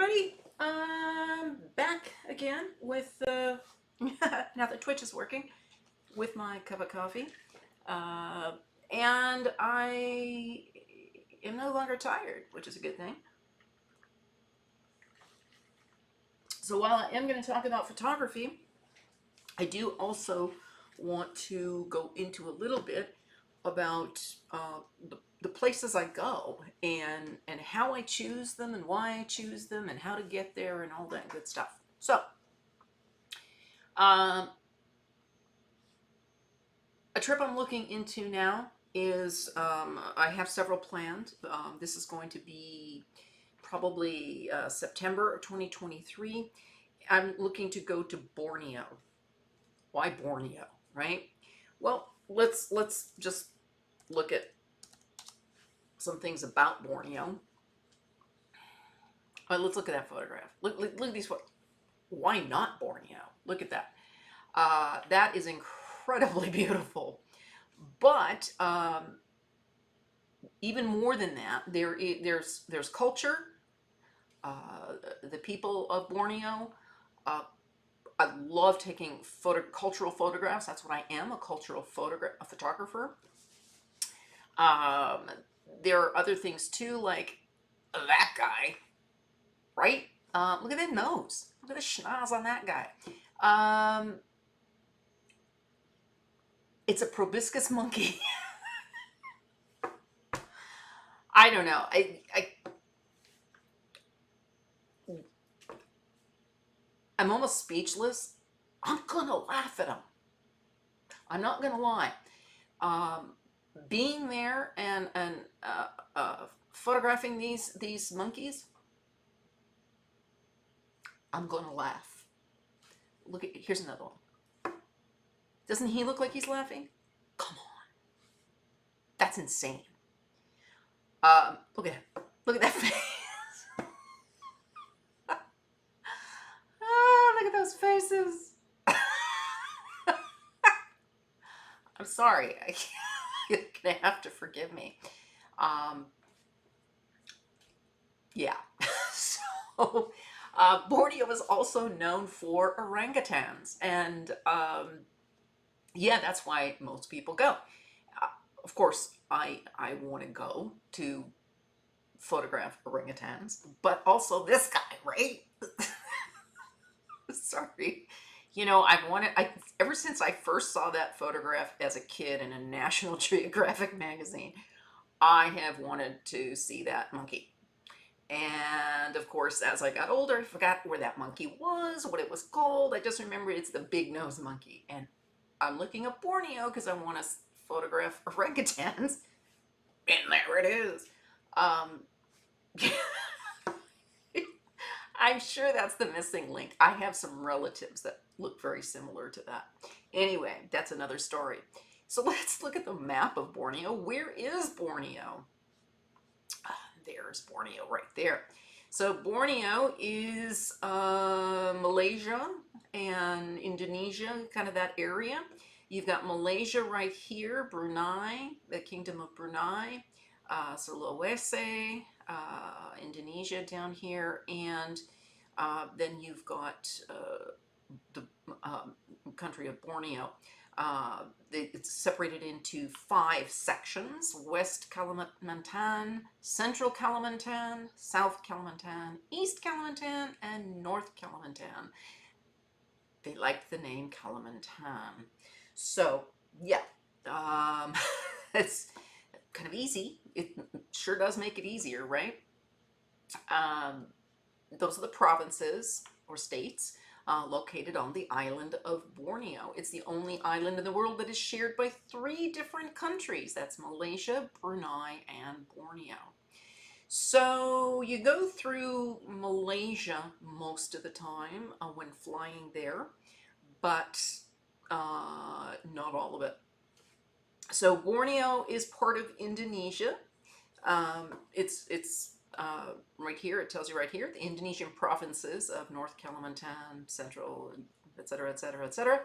everybody. Back again with now that Twitch is working, with my cup of coffee. Uh, and I am no longer tired, which is a good thing. So while I am going to talk about photography, I do also want to go into a little bit about the places I go and how I choose them and why I choose them and how to get there and all that good stuff. So, um, a trip I'm looking into now is I have several planned. This is going to be probably September of 2023. I'm looking to go to Borneo. Why Borneo, right? Well, let's just look at some things about Borneo. Let's look at that photograph. Look at these photos. Why not Borneo? Look at that. That is incredibly beautiful. But even more than that, there's culture. The people of Borneo. I love taking cultural photographs. That's what I am, a cultural photographer. Um, there are other things too, like that guy, right? Look at that nose. Look at the schnoz on that guy. It's a proboscis monkey. I don't know. I'm almost speechless. I'm gonna laugh at him. I'm not gonna lie. Being there and photographing these monkeys, I'm gonna laugh. Look at here's another one. Doesn't he look like he's laughing? Come on, that's insane. Look at him. Look at that face. Look at those faces. I'm sorry. You're gonna have to forgive me. Yeah. So, Borneo is also known for orangutans, and yeah, that's why most people go. Of course, I want to go to photograph orangutans, but also this guy, right? Sorry. You know, ever since I first saw that photograph as a kid in a National Geographic magazine, I have wanted to see that monkey. And of course, as I got older, I forgot where that monkey was, what it was called. I just remember it's the big nose monkey. And I'm looking up Borneo because I want to photograph orangutans. And there it is. I'm sure that's the missing link. I have some relatives that look very similar to that. Anyway, that's another story. So let's look at the map of Borneo. Where is Borneo? There's Borneo right there. So Borneo is Malaysia and Indonesia, kind of that area. You've got Malaysia right here, Brunei, the Kingdom of Brunei, Sulawesi, Indonesia down here, and then you've got the country of Borneo. It's separated into 5 sections: West Kalimantan, Central Kalimantan, South Kalimantan, East Kalimantan, and North Kalimantan. They like the name Kalimantan. So, yeah, it's kind of easy. It sure does make it easier, right? Those are the provinces or states located on the island of Borneo. It's the only island in the world that is shared by 3 different countries. That's Malaysia, Brunei, and Borneo. So you go through Malaysia most of the time when flying there, but not all of it. So Borneo is part of Indonesia. It's right here, it tells you right here, the Indonesian provinces of North Kalimantan, Central, etc., etc., etc.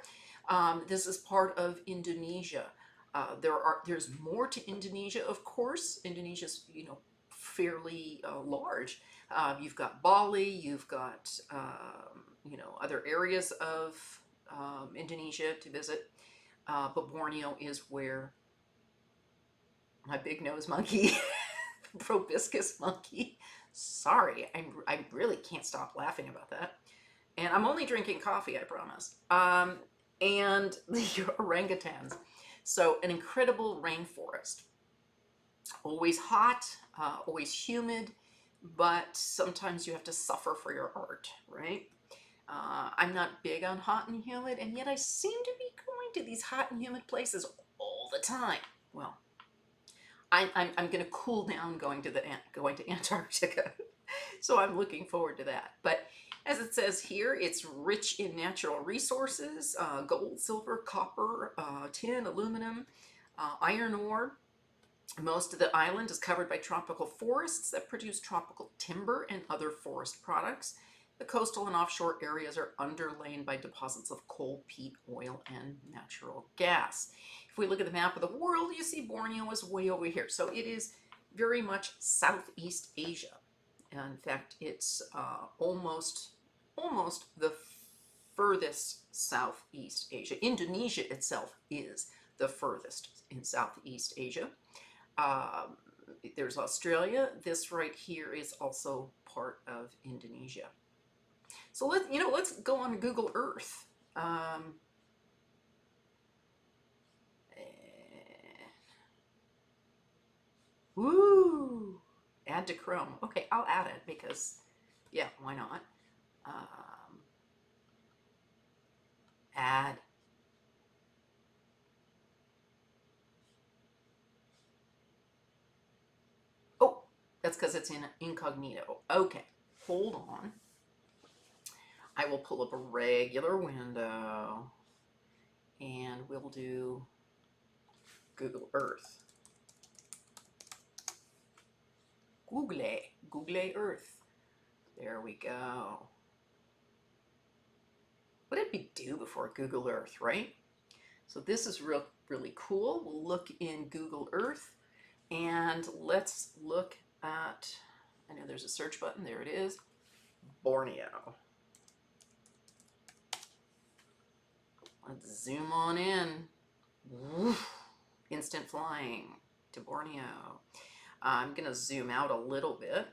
This is part of Indonesia. There's more to Indonesia, of course. Indonesia's, fairly large. You've got Bali, you've got other areas of Indonesia to visit, but Borneo is where my big nose monkey, proboscis monkey. Sorry, I really can't stop laughing about that. And I'm only drinking coffee, I promise. And the orangutans. So an incredible rainforest. Always hot, always humid, but sometimes you have to suffer for your art, right? I'm not big on hot and humid, and yet I seem to be going to these hot and humid places all the time. Well, I'm going to cool down going to Antarctica, so I'm looking forward to that. But as it says here, it's rich in natural resources: gold, silver, copper, tin, aluminum, iron ore. Most of the island is covered by tropical forests that produce tropical timber and other forest products. The coastal and offshore areas are underlain by deposits of coal, peat, oil, and natural gas. If we look at the map of the world, you see Borneo is way over here. So it is very much Southeast Asia. And in fact, it's almost the furthest Southeast Asia. Indonesia itself is the furthest in Southeast Asia. There's Australia. This right here is also part of Indonesia. So let's go on Google Earth. Woo! Add to Chrome. Okay, I'll add it because, yeah, why not? Add. Oh, that's because it's in incognito. Okay, hold on. I will pull up a regular window and we'll do Google Earth. Google Earth. There we go. What did we do before Google Earth, right? So this is really cool. We'll look in Google Earth and let's look at, I know there's a search button, there it is, Borneo. Let's zoom on in. Woof. Instant flying to Borneo. I'm going to zoom out a little bit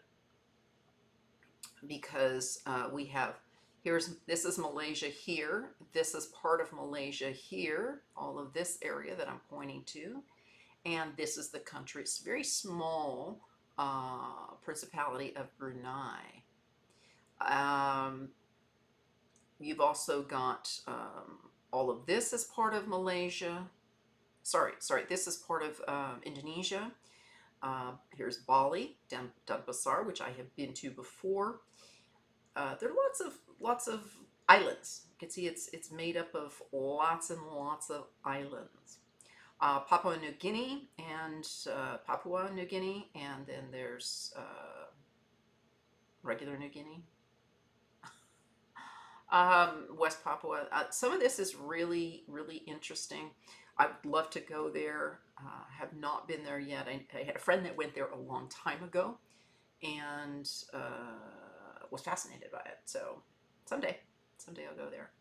because we have, this is Malaysia here. This is part of Malaysia here. All of this area that I'm pointing to. And this is the country. It's a very small Principality of Brunei. You've also got all of this as part of Malaysia. Sorry, this is part of Indonesia. Here's Bali, Denpasar, which I have been to before. There are lots of islands. You can see it's made up of lots and lots of islands. Papua New Guinea and Papua New Guinea, and then there's regular New Guinea. West Papua. Some of this is really interesting. I'd love to go there. Have not been there yet. I had a friend that went there a long time ago and was fascinated by it. So someday I'll go there.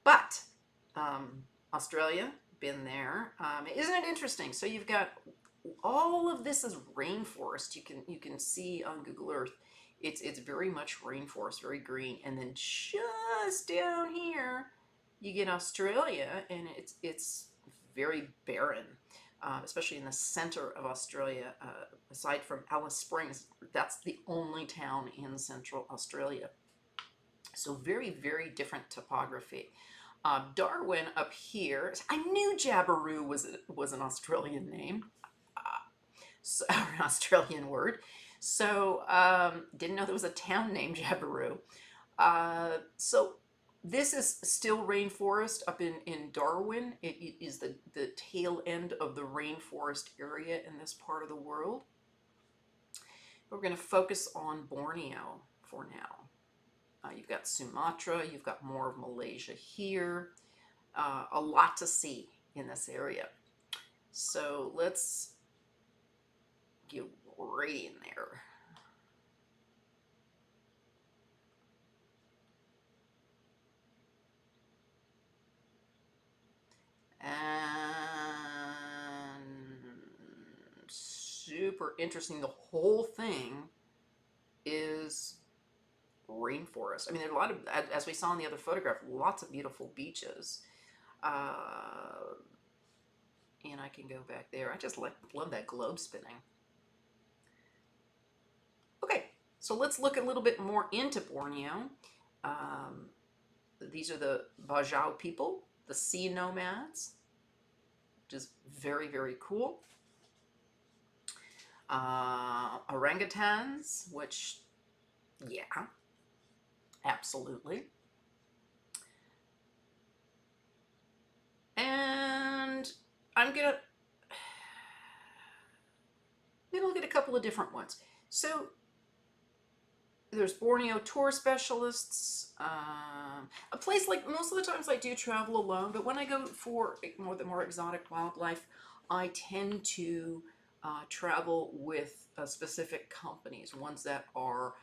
But Australia, been there. Isn't it interesting? So you've got all of this is rainforest. You can see on Google Earth. It's very much rainforest, very green, and then just down here you get Australia, and it's very barren, especially in the center of Australia. Aside from Alice Springs, that's the only town in Central Australia. So very different topography. Darwin up here. I knew Jabiru was an Australian name, so, an Australian word. So didn't know there was a town named Jabiru. So this is still rainforest up in Darwin. It is the tail end of the rainforest area in this part of the world. We're going to focus on Borneo for now. You've got Sumatra, you've got more of Malaysia here. A lot to see in this area. So let's right in there. And super interesting. The whole thing is rainforest. I mean, there's a lot of, as we saw in the other photograph, lots of beautiful beaches. Uh, and I can go back there. I just love that globe spinning. Okay, so let's look a little bit more into Borneo. Um, these are the Bajau people, the sea nomads, which is very, very cool. Orangutans, which, yeah, absolutely. And I'm gonna look at a couple of different ones. So there's Borneo tour specialists. A place like, most of the times I do travel alone, but when I go for the more exotic wildlife, I tend to travel with specific companies, ones that are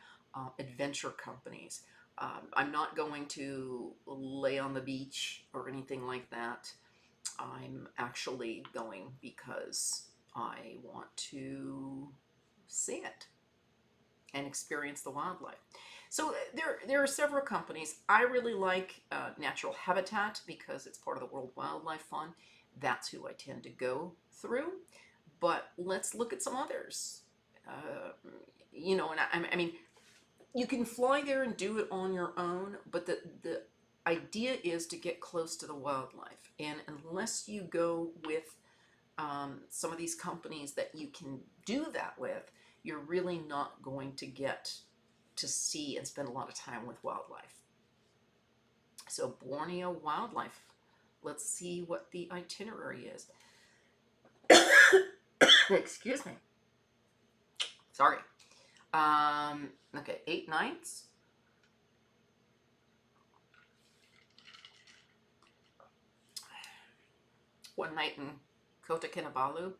adventure companies. I'm not going to lay on the beach or anything like that. I'm actually going because I want to see it and experience the wildlife. So there are several companies. I really like Natural Habitat because it's part of the World Wildlife Fund. That's who I tend to go through. But let's look at some others. You know, and I mean, you can fly there and do it on your own, but the idea is to get close to the wildlife. And unless you go with some of these companies that you can do that with, you're really not going to get to see and spend a lot of time with wildlife. So Borneo wildlife, let's see what the itinerary is. Excuse me. Sorry. Okay, 8 nights. One night in Kota Kinabalu.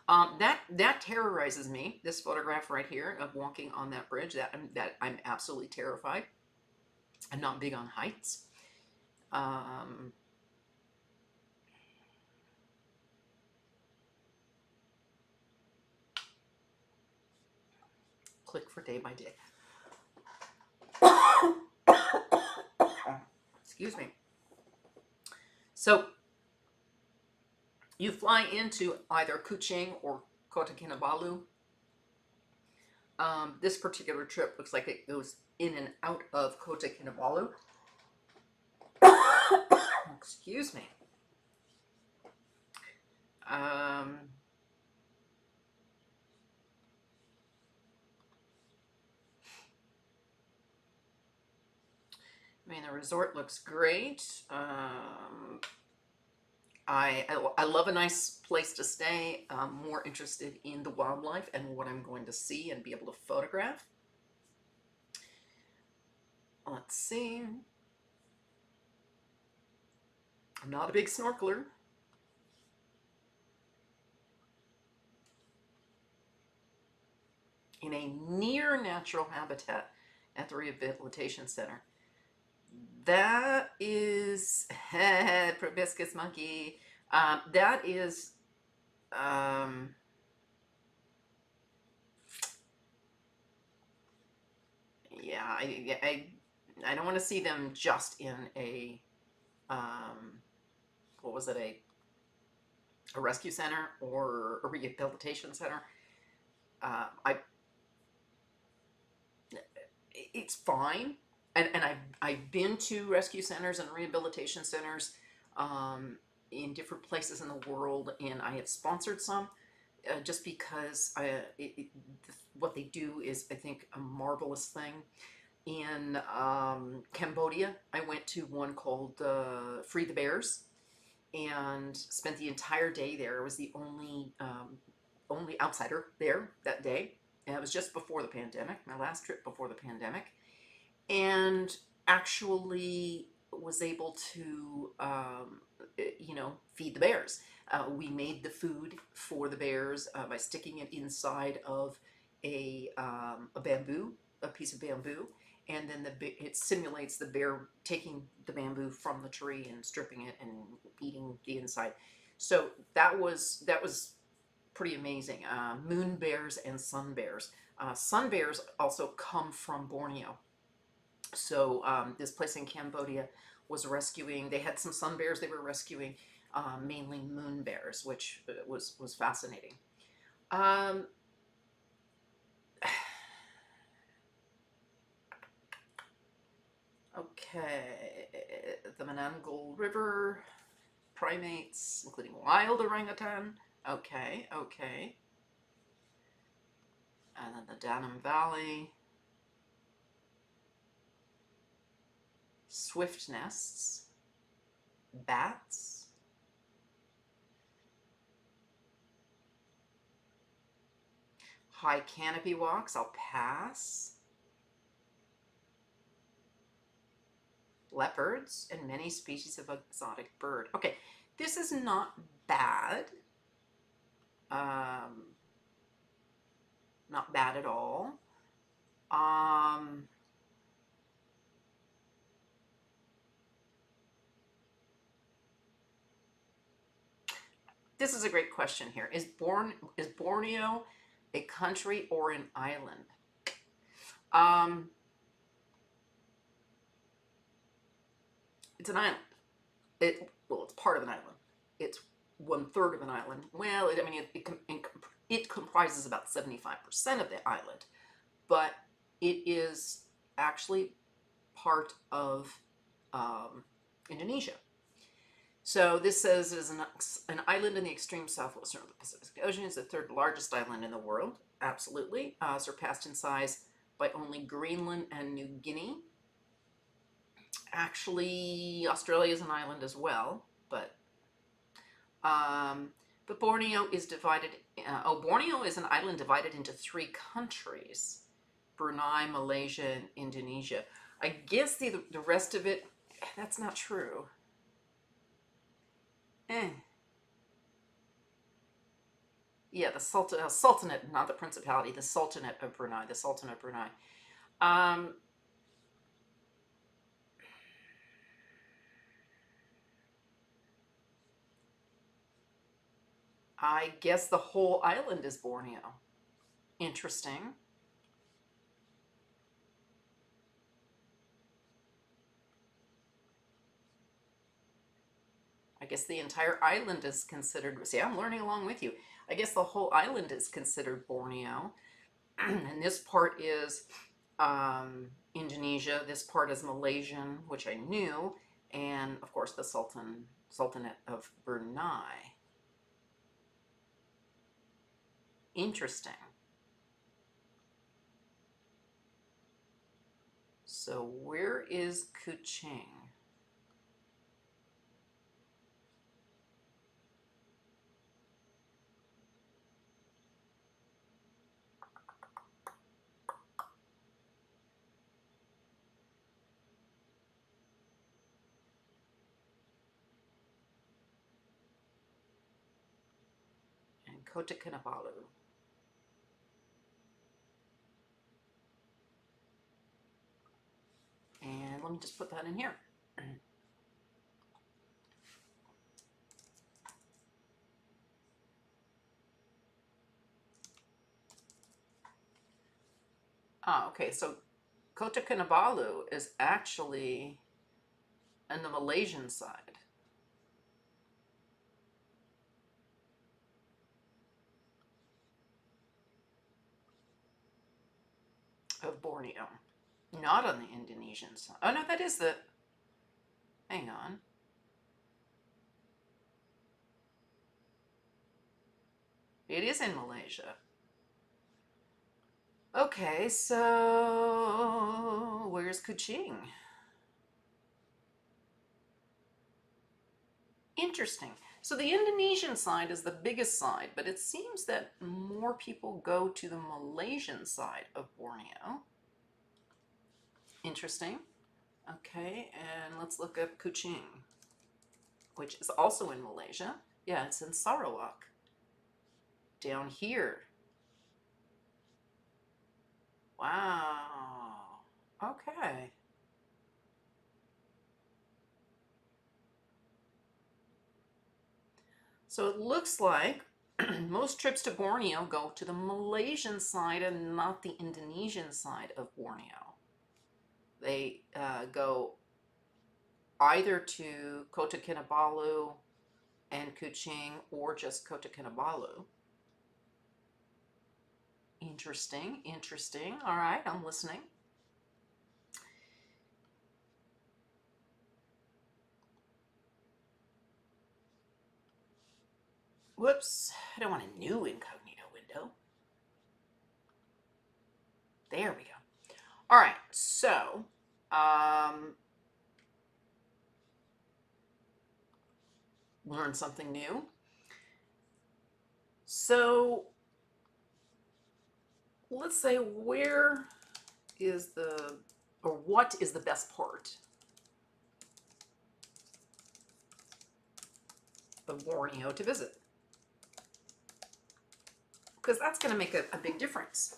That terrorizes me. This photograph right here of walking on that bridge. That I'm absolutely terrified. I'm not big on heights. Click for day by day. Excuse me. So you fly into either Kuching or Kota Kinabalu. This particular trip looks like it goes in and out of Kota Kinabalu. Excuse me. I mean, the resort looks great. I love a nice place to stay. I'm more interested in the wildlife and what I'm going to see and be able to photograph. Let's see. I'm not a big snorkeler. In a near natural habitat at the rehabilitation center. That is proboscis monkey. That is yeah, I don't want to see them just in a what was it, a rescue center or a rehabilitation center. I It's fine, and I've been to rescue centers and rehabilitation centers in different places in the world, and I have sponsored some just because what they do is, I think, a marvelous thing. In Cambodia, I went to one called Free the Bears and spent the entire day there. I was the only outsider there that day. And it was just before the pandemic, my last trip before the pandemic, and actually was able to, feed the bears. We made the food for the bears by sticking it inside of a bamboo, a piece of bamboo, and then it simulates the bear taking the bamboo from the tree and stripping it and eating the inside. So that was pretty amazing. Moon bears and sun bears. Sun bears also come from Borneo. So this place in Cambodia was rescuing. They had some sun bears. They were rescuing mainly moon bears, which was fascinating. Um, okay, the Menangle River primates, including wild orangutan. Okay, okay. And then the Danum Valley. Swift nests. Bats. High canopy walks, I'll pass. Leopards and many species of exotic bird. Okay, this is not bad. Not bad at all. This is a great question here. Is Borneo a country or an island? It's an island. Well, it's part of an island. It's 1/3 of an island. Well, it comprises about 75% of the island, but it is actually part of Indonesia. So this says it is an island in the extreme southwestern of the Pacific Ocean. It's the 3rd largest island in the world, absolutely, surpassed in size by only Greenland and New Guinea. Actually, Australia is an island as well, but Borneo is divided. Borneo is an island divided into 3 countries: Brunei, Malaysia, and Indonesia. I guess the rest of it, that's not true. Yeah, the Sultanate, not the Principality, the Sultanate of Brunei, the Sultan of Brunei. I guess the whole island is Borneo. Interesting. I guess the entire island is considered, see, I'm learning along with you. I guess the whole island is considered Borneo. And this part is Indonesia. This part is Malaysian, which I knew. And of course, the Sultanate of Brunei. Interesting. So where is Kuching? And Kota Kinabalu. And let me just put that in here. Okay, so Kota Kinabalu is actually on the Malaysian side. Of Borneo. Not on the Indonesian side. Oh, no, that is the... Hang on. It is in Malaysia. Okay, so where's Kuching? Interesting. So the Indonesian side is the biggest side, but it seems that more people go to the Malaysian side of Borneo. Interesting. Okay, and let's look up Kuching, which is also in Malaysia. Yeah, it's in Sarawak. Down here. Wow. Okay. So it looks like most trips to Borneo go to the Malaysian side and not the Indonesian side of Borneo. They go either to Kota Kinabalu and Kuching or just Kota Kinabalu. Interesting, interesting. All right, I'm listening. Whoops, I don't want a new incognito window. There we go. All right, so learn something new. So let's say where is the, or what is the best part of Borneo to visit? Because that's going to make a big difference.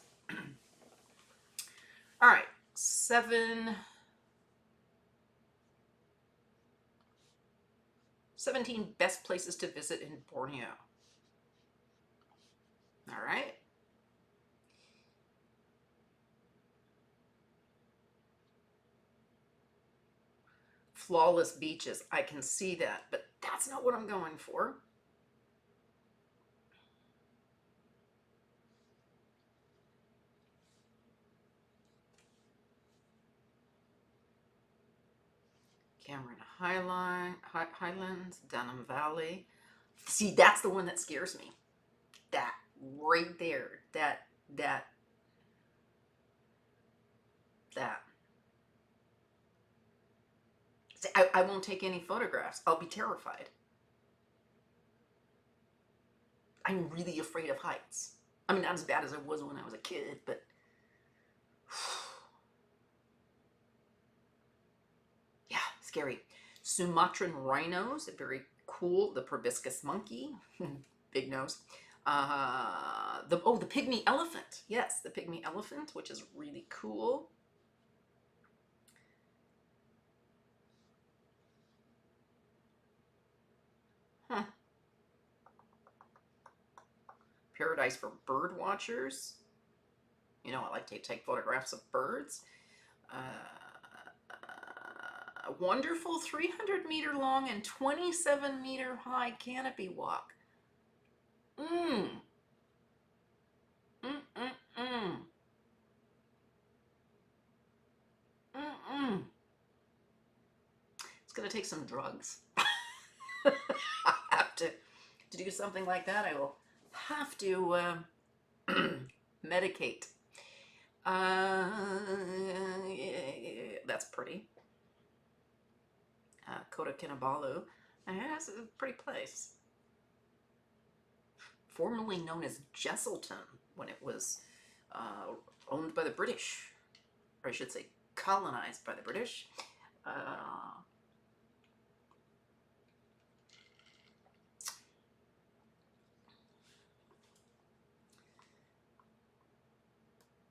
All right, 17 best places to visit in Borneo. All right. Flawless beaches. I can see that, but that's not what I'm going for. Cameron Highlands, Dunham Valley. See, that's the one that scares me. That right there. That. See, I won't take any photographs. I'll be terrified. I'm really afraid of heights. I mean, not as bad as I was when I was a kid, but yeah, scary. Sumatran rhinos, very cool. The proboscis monkey, big nose. The pygmy elephant. Yes, the pygmy elephant, which is really cool. Huh. Paradise for bird watchers. You know, I like to take photographs of birds. A wonderful 300-meter long and 27-meter high canopy walk. Mm. Mm-mm-mm. Mm-mm. It's going to take some drugs. I have to do something like that. I will have to medicate. That's pretty. Kota Kinabalu. That's a pretty place. Formerly known as Jesselton when it was owned by the British, or I should say colonized by the British.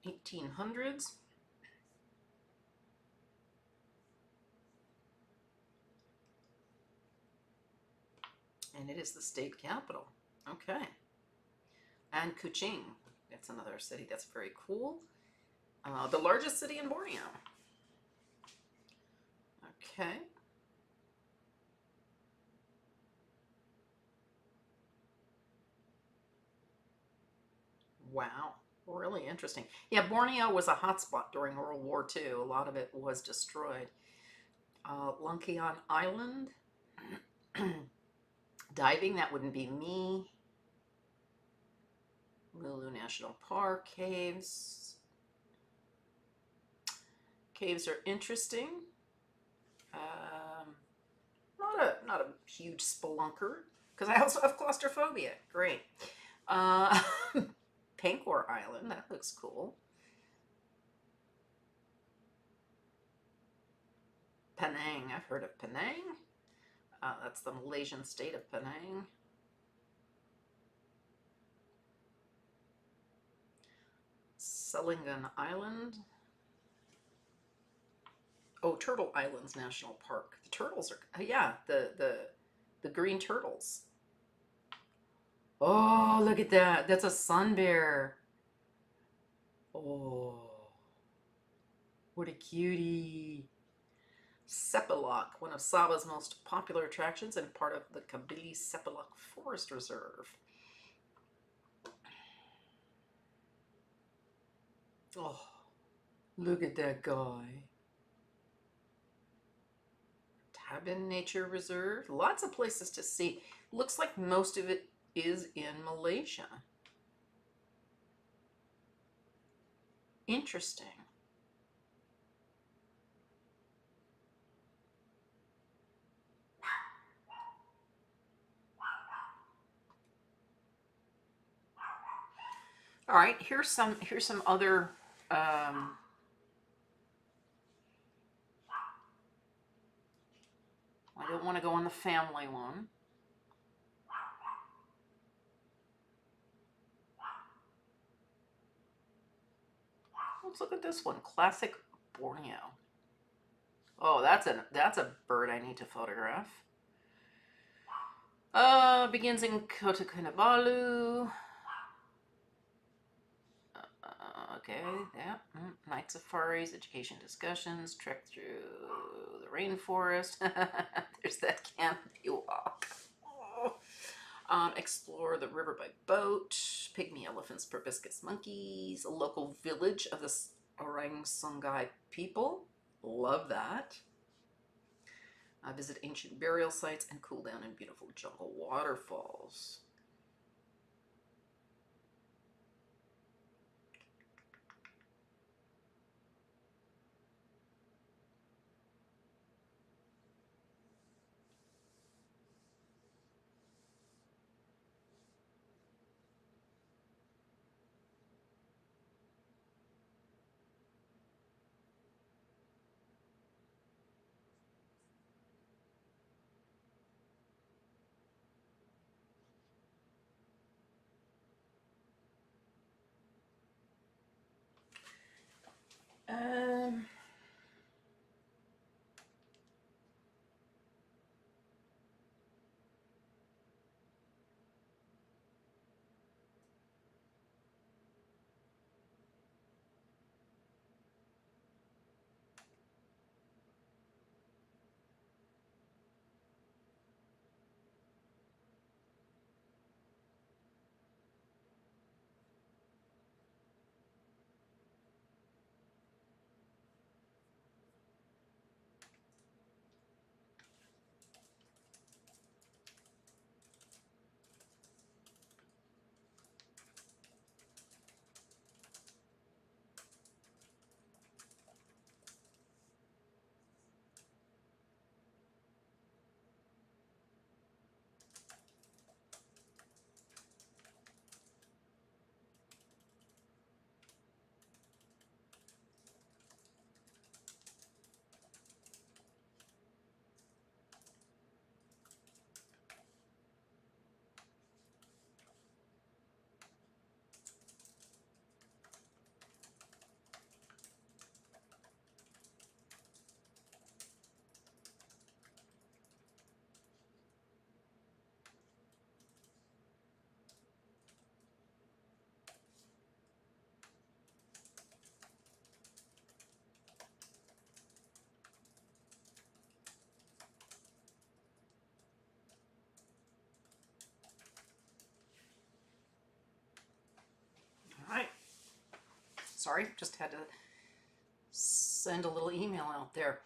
1800s. And it is the state capital. Okay. And Kuching. That's another city that's very cool. The largest city in Borneo. Okay. Wow. Really interesting. Yeah, Borneo was a hotspot during World War II. A lot of it was destroyed. Lunkian Island. Diving, that wouldn't be me. Lulu National Park, caves. Caves are interesting. Not a huge spelunker, because I also have claustrophobia. Great. Pankor Island, that looks cool. Penang, I've heard of Penang. That's the Malaysian state of Penang. Selingan Island. Oh, Turtle Islands National Park. The turtles are, yeah, the green turtles. Oh, look at that. That's a sun bear. Oh, what a cutie. Sepilok, one of Sabah's most popular attractions and part of the Kabili Sepilok Forest Reserve. Oh, look at that guy. Tabin Nature Reserve. Lots of places to see. Looks like most of it is in Malaysia. Interesting. All right, here's some other I don't want to go on the family one. Let's look at this one. Classic Borneo. Oh, that's a bird I need to photograph. Begins in Kota Kinabalu. Okay, yeah. Night safaris, education discussions, trek through the rainforest. There's that canopy walk. Explore the river by boat. Pygmy elephants, proboscis monkeys. A local village of the Orang Sungai people. Love that. Visit ancient burial sites and cool down in beautiful jungle waterfalls. Um, all right. Sorry, just had to send a little email out there.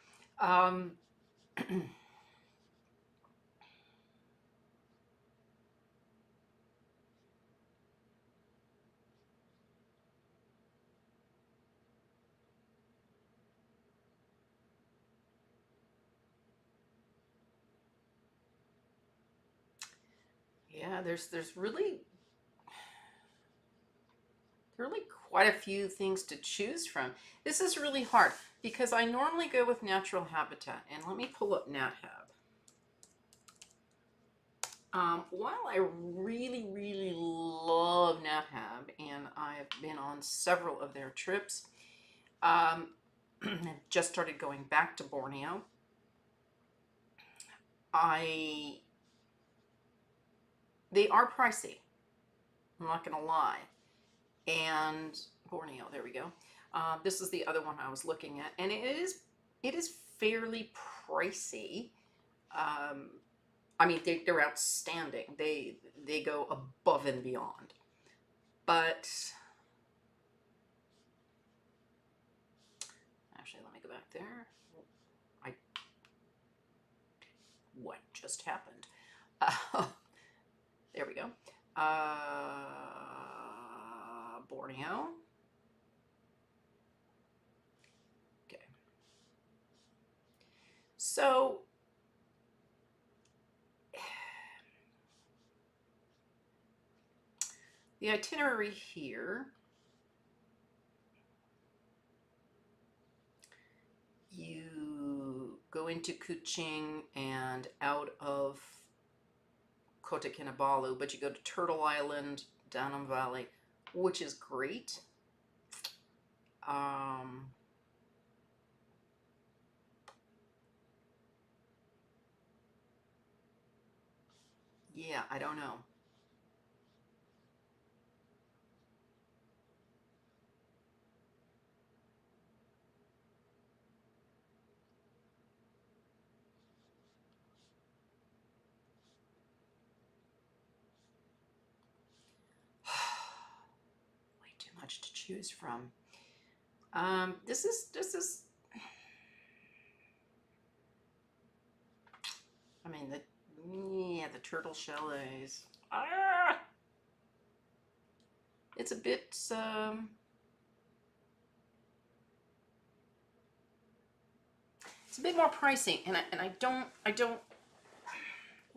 Yeah, there's really quite a few things to choose from. This is really hard because I normally go with natural habitat. And let me pull up NatHab. While I really, really love NatHab, and I've been on several of their trips, I've just started going back to Borneo. They are pricey. I'm not gonna lie. And Borneo, there we go. This is the other one I was looking at, and it is fairly pricey. Um, I mean, they're outstanding. They go above and beyond. But actually, let me go back there. I What just happened? There we go. Borneo. Okay. So the itinerary here, you go into Kuching and out of Kota Kinabalu, but you go to Turtle Island, Danum Valley, which is great. Yeah, I don't know. Way too much to choose from. This is. I mean, the turtle chalets. It's a bit. It's a bit more pricey, and I don't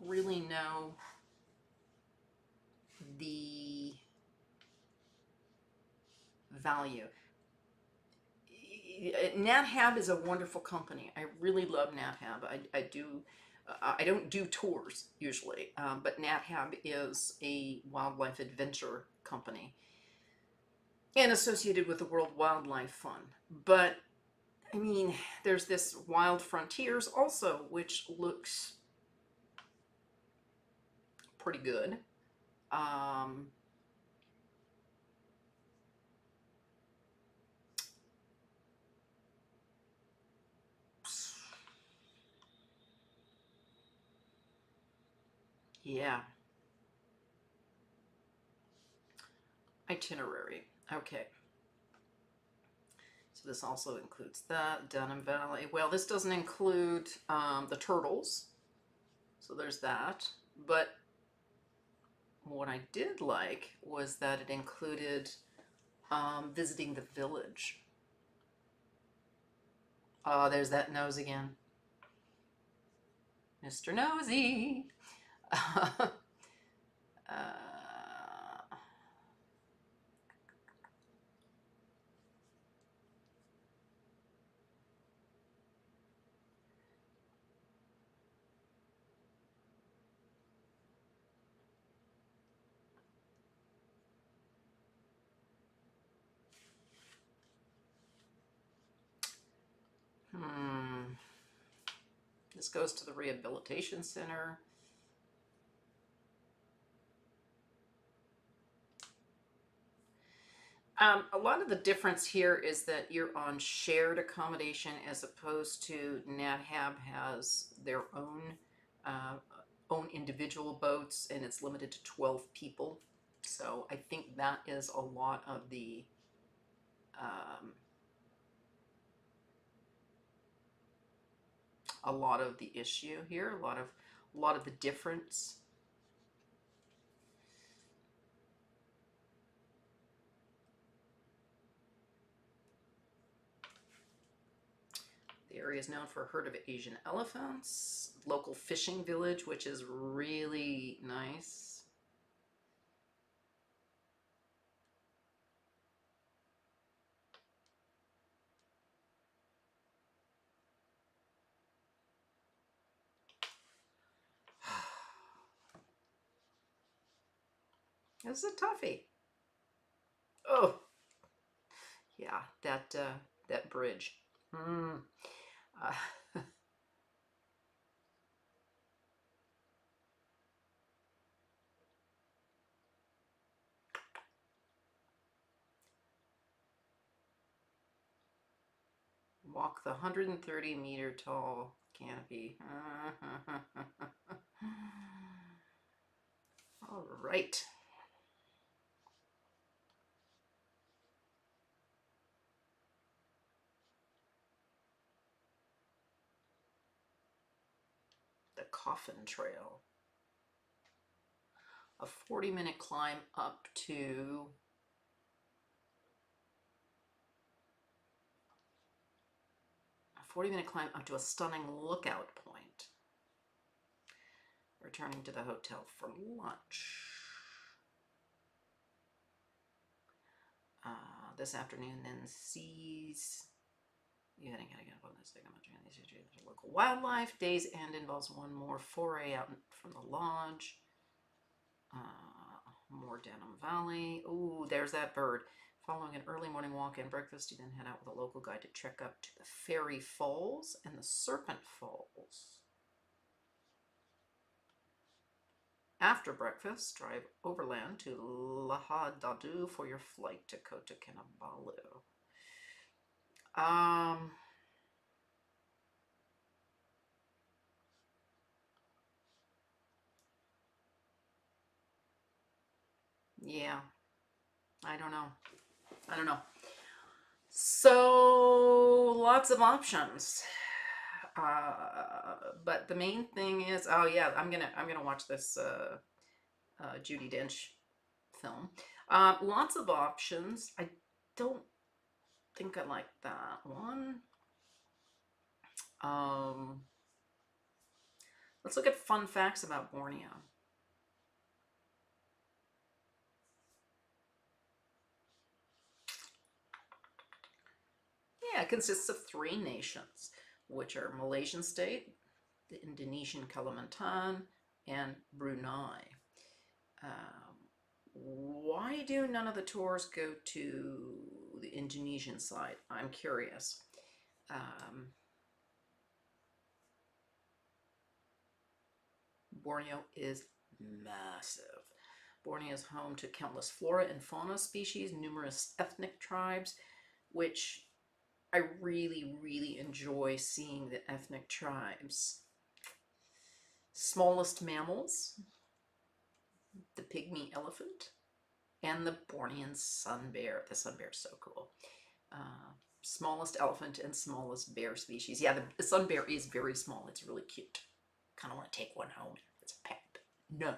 really know the value. NatHab is a wonderful company. I really love NatHab. I do. I don't do tours usually, but NatHab is a wildlife adventure company and associated with the World Wildlife Fund. But I mean, there's this Wild Frontiers also, which looks pretty good. Um, yeah, itinerary. Okay. So this also includes that, Dunham Valley. Well, this doesn't include the turtles. So there's that. But what I did like was that it included visiting the village. Oh, there's that nose again. Mr. Nosy. uh, this goes to the rehabilitation center. A lot of the difference here is that you're on shared accommodation as opposed to NatHab has their uh, own individual boats, and it's limited to 12 people. So I think that is um, a lot of the issue here, a lot of the difference. The area is known for a herd of Asian elephants, local fishing village, which is really nice. This is a toughie. Oh, yeah, that bridge. Mm. Uh, walk the 130-meter tall canopy. All right. The Coffin Trail. A 40-minute climb up to a 40-minute climb up to a stunning lookout point. Returning to the hotel for lunch. This afternoon, then sees you heading up on this thing. There's local wildlife. Day's end involves one more foray out from the lodge. More Denham Valley. Ooh, there's that bird. Following an early morning walk and breakfast, you then head out with a local guide to trek up to the Fairy Falls and the Serpent Falls. After breakfast, drive overland to Lahad Dadu for your flight to Kota Kinabalu. Yeah, I don't know. I don't know. So lots of options. But the main thing is, oh yeah, I'm gonna watch this Judi Dench film. Lots of options. I don't think I like that one. Let's look at fun facts about Borneo. Yeah, it consists of 3 nations, which are Malaysian state, the Indonesian Kalimantan, and Brunei. Why do none of the tours go to the Indonesian side? I'm curious. Borneo is massive. Borneo is home to countless flora and fauna species, numerous ethnic tribes, which I really, really enjoy seeing the ethnic tribes. Smallest mammals, the pygmy elephant, and the Bornean sun bear. The sun bear is so cool. Smallest elephant and smallest bear species. Yeah, the sun bear is very small. It's really cute. Kind of want to take one home. It's a pet. No,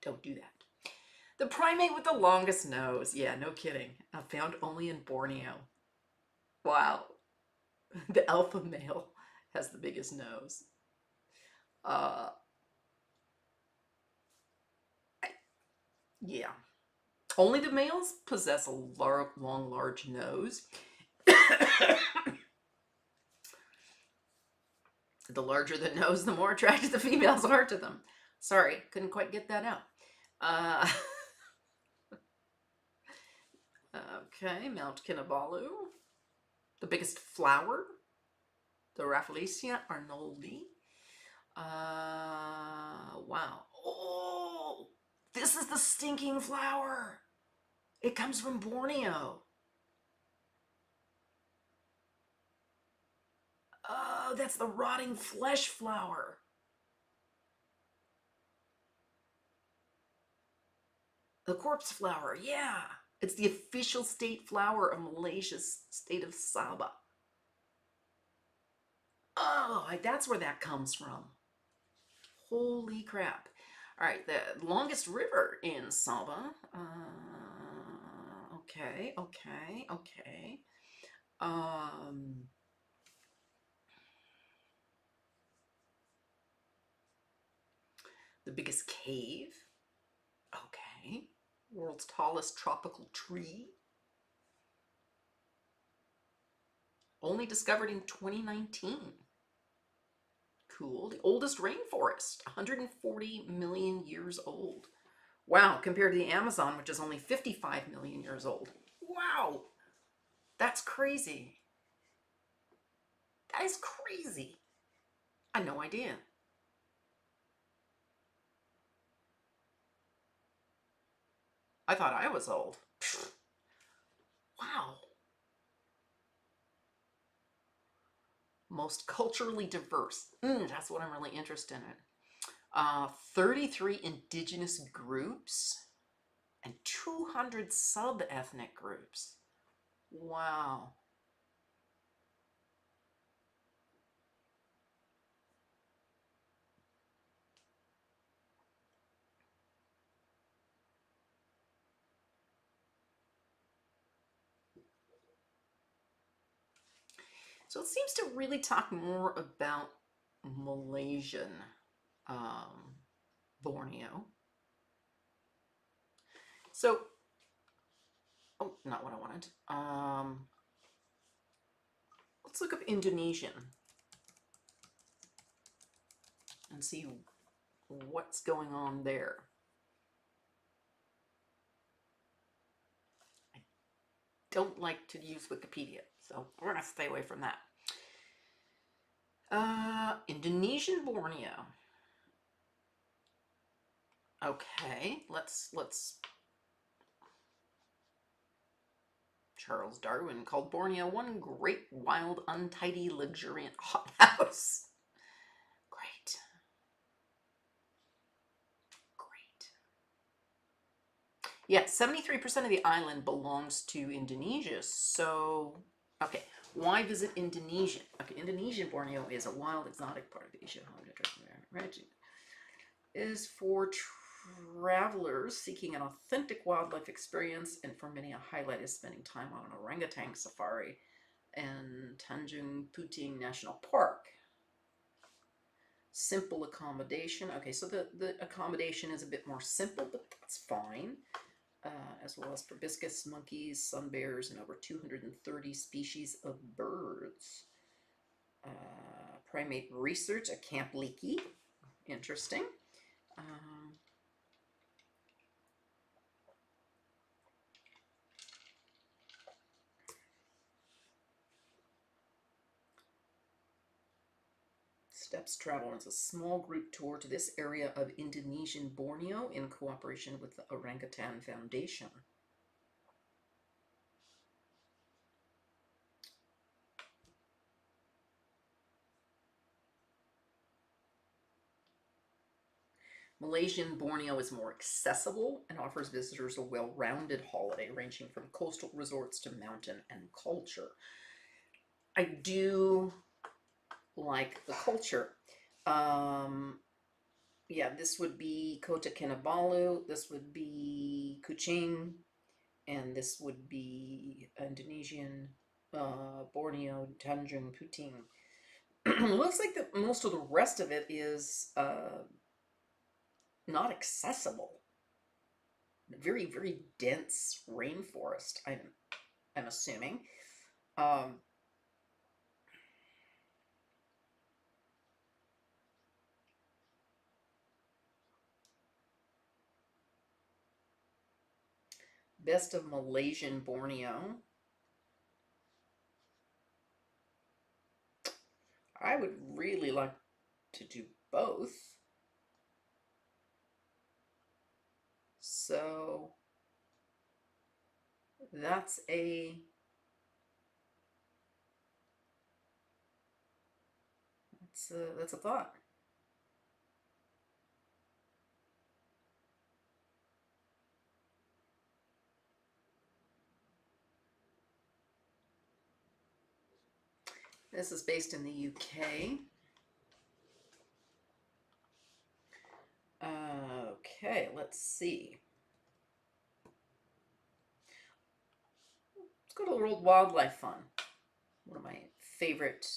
don't do that. The primate with the longest nose. Yeah, no kidding. Found only in Borneo. Wow. The alpha male has the biggest nose. Yeah. Only the males possess a long, large nose. The larger the nose, the more attracted the females are to them. Sorry, couldn't quite get that out. Okay, Mount Kinabalu. The biggest flower, the Rafflesia arnoldi. Wow. Oh, this is the stinking flower. It comes from Borneo. Oh, that's the rotting flesh flower. The corpse flower, yeah. It's the official state flower of Malaysia's state of Sabah. Oh, that's where that comes from. Holy crap. All right, the longest river in Sabah. Okay. The biggest cave. Okay. World's tallest tropical tree. Only discovered in 2019. Cool. The oldest rainforest, 140 million years old. Wow, compared to the Amazon, which is only 55 million years old. Wow, that's crazy. That is crazy. I had no idea. I thought I was old. Wow. Most culturally diverse. That's what I'm really interested in. 33 indigenous groups and 200 sub-ethnic groups. Wow. So it seems to really talk more about Malaysian um, Borneo. So, oh, not what I wanted. Let's look up Indonesian and see what's going on there. I don't like to use Wikipedia, so we're going to stay away from that. Indonesian Borneo. Okay, let's Charles Darwin called Borneo one great, wild, untidy, luxuriant hothouse. Great. Great. Yeah, 73% of the island belongs to Indonesia. So, okay, why visit Indonesia? Okay, Indonesian Borneo is a wild, exotic part of Asia. Is for travelers seeking an authentic wildlife experience, and for many, a highlight is spending time on an orangutan safari in Tanjung Puting National Park. Simple accommodation. Okay, so the accommodation is a bit more simple, but that's fine. As well as proboscis, monkeys, sun bears, and over 230 species of birds. Primate research at Camp Leakey. Interesting. Steps Travel is a small group tour to this area of Indonesian Borneo in cooperation with the Orangutan Foundation. Malaysian Borneo is more accessible and offers visitors a well-rounded holiday ranging from coastal resorts to mountain and culture. I do like the culture. Yeah, this would be Kota Kinabalu, this would be Kuching, and this would be Indonesian Borneo Tanjung Puting. Looks like that most of the rest of it is not accessible. Very, very dense rainforest, I'm assuming. Best of Malaysian Borneo. I would really like to do both. So that's a that's a thought. This is based in the UK. Okay, let's see. Let's go to the World Wildlife Fund, one of my favorite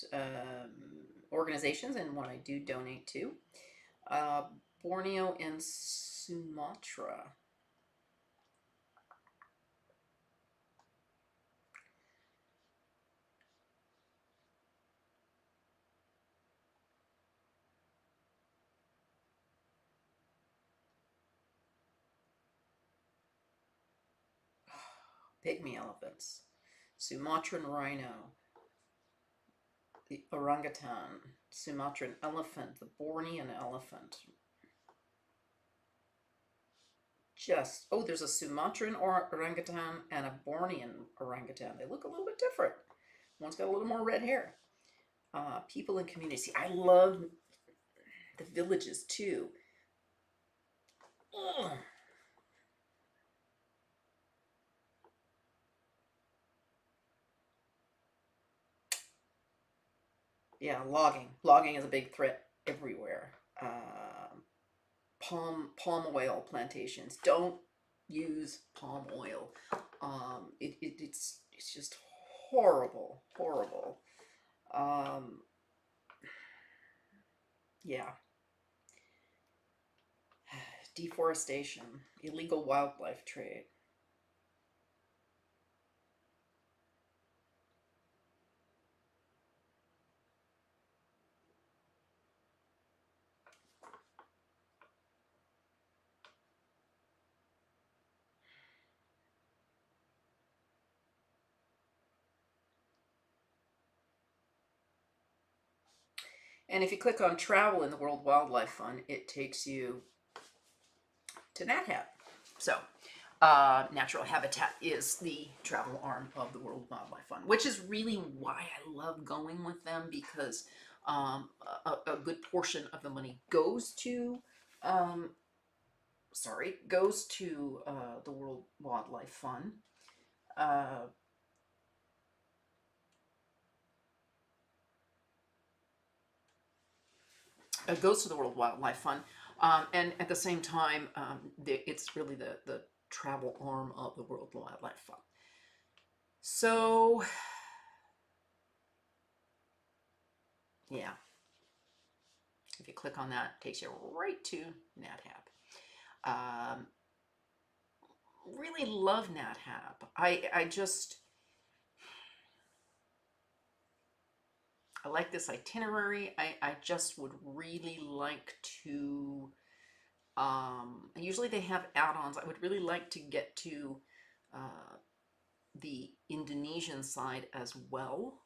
organizations and one I do donate to. Borneo and Sumatra. pygmy elephants, Sumatran rhino, the orangutan, Sumatran elephant, the Bornean elephant. Just, oh, there's a Sumatran orangutan and a Bornean orangutan. They look a little bit different. One's got a little more red hair. People and community. I love the villages too. Ugh. Yeah, logging. Logging is a big threat everywhere. Palm oil plantations. Don't use palm oil. It's just horrible, horrible. Um, yeah, deforestation, illegal wildlife trade. And if you click on travel in the World Wildlife Fund, it takes you to NatHab. So, natural habitat is the travel arm of the World Wildlife Fund, which is really why I love going with them, because a good portion of the money goes to, um, goes to the World Wildlife Fund. Uh, it goes to the World Wildlife Fund, and at the same time, it's really the travel arm of the World Wildlife Fund. So, yeah, if you click on that, it takes you right to NatHab. Um, really love NatHab. I like this itinerary. I just would really like to. Usually they have add-ons. I would really like to get to the Indonesian side as well,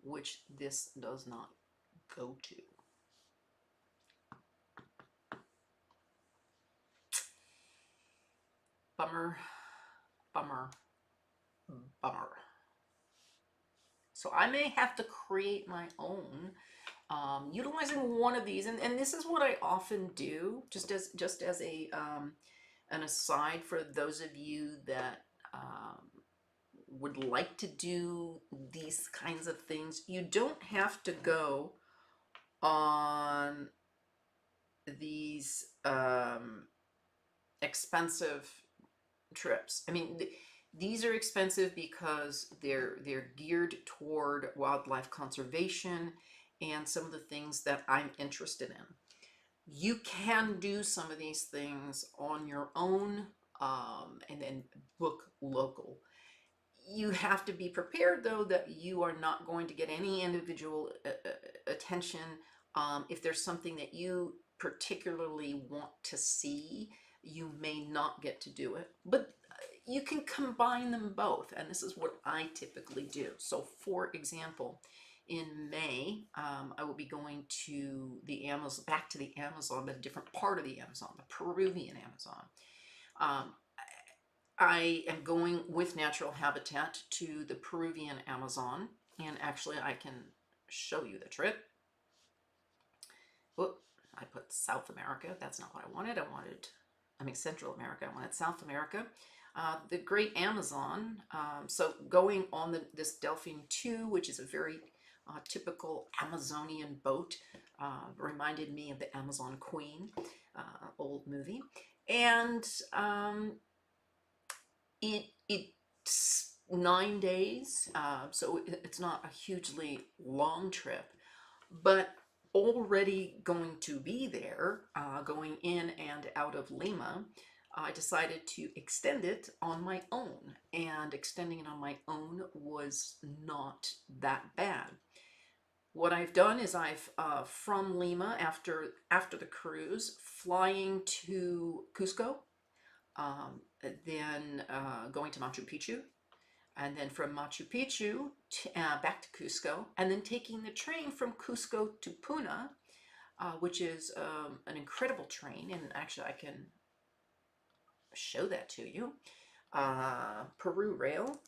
which this does not go to. Bummer, bummer, bummer. So I may have to create my own, utilizing one of these, and this is what I often do, just as a an aside for those of you that would like to do these kinds of things. You don't have to go on these expensive trips. I mean, these are expensive because they're geared toward wildlife conservation and some of the things that I'm interested in. You can do some of these things on your own, and then book local. You have to be prepared, though, that you are not going to get any individual attention. If there's something that you particularly want to see, you may not get to do it. But you can combine them both, and this is what I typically do. So, for example, in May, I will be going to the Amazon, back to the Amazon, but a different part of the Amazon, the Peruvian Amazon. Um, I am going with Natural Habitat to the Peruvian Amazon, and actually I can show you the trip. Whoop, I put South America. That's not what I wanted. I mean Central America. I wanted South America. The Great Amazon. So going on this Delphine 2, which is a very typical Amazonian boat, reminded me of the Amazon Queen, old movie. And it's 9 days, so it's not a hugely long trip, but already going to be there, going in and out of Lima, I decided to extend it on my own, and extending it on my own was not that bad. What I've done is I've from Lima, after the cruise, flying to Cusco, um, then going to Machu Picchu, and then from Machu Picchu back to Cusco, and then taking the train from Cusco to Puna, which is an incredible train, and actually I can show that to you. Peru Rail.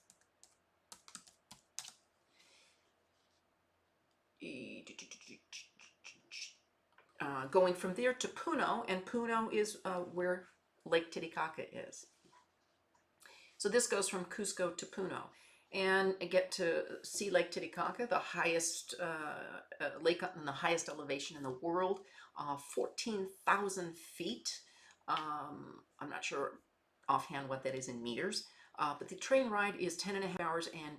Going from there to Puno, and Puno is where Lake Titicaca is. So this goes from Cusco to Puno, and I get to see Lake Titicaca, the highest lake in the highest elevation in the world, 14,000 feet. I'm not sure offhand what that is in meters, but the train ride is 10.5 hours and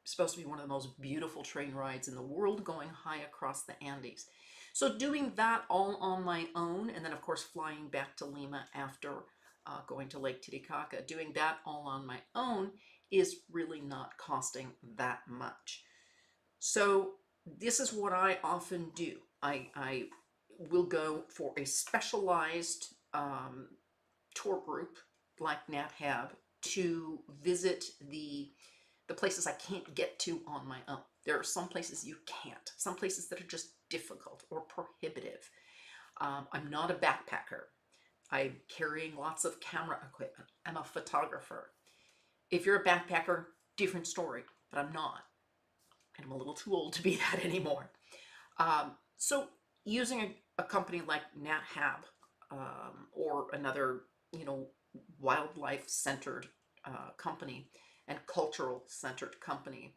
supposed to be one of the most beautiful train rides in the world, going high across the Andes. So doing that all on my own, and then of course flying back to Lima after going to Lake Titicaca, doing that all on my own is really not costing that much. So this is what I often do. I will go for a specialized tour group like NatHab to visit the places I can't get to on my own. There are some places you can't, some places that are just difficult or prohibitive. I'm not a backpacker. I'm carrying lots of camera equipment. I'm a photographer. If you're a backpacker, different story, but I'm not. And I'm a little too old to be that anymore. So using a company like NatHab or another, wildlife-centered company and cultural-centered company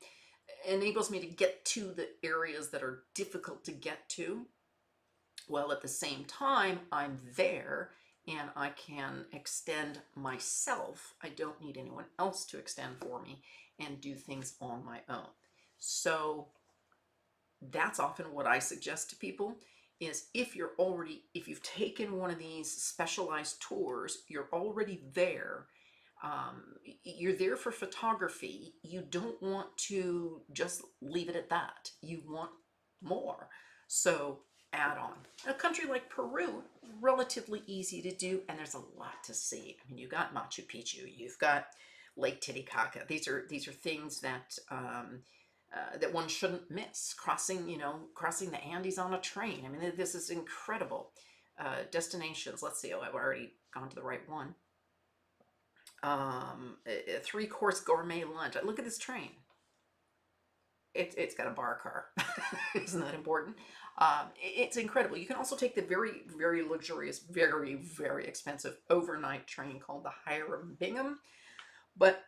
enables me to get to the areas that are difficult to get to, while at the same time I'm there and I can extend myself. I don't need anyone else to extend for me and do things on my own. So that's often what I suggest to people is if you've taken one of these specialized tours, you're already there. You're there for photography. You don't want to just leave it at that. You want more. So add on. A country like Peru, relatively easy to do, and there's a lot to see. I mean, you've got Machu Picchu, you've got Lake Titicaca. These are things that that one shouldn't miss. Crossing the Andes on a train. I mean, this is incredible. Destinations. Let's see. Oh, I've already gone to the right one. A 3-course gourmet lunch. Look at this train. It's got a bar car. Isn't that important? It's incredible. You can also take the very, very luxurious, very, very expensive overnight train called the Hiram Bingham. But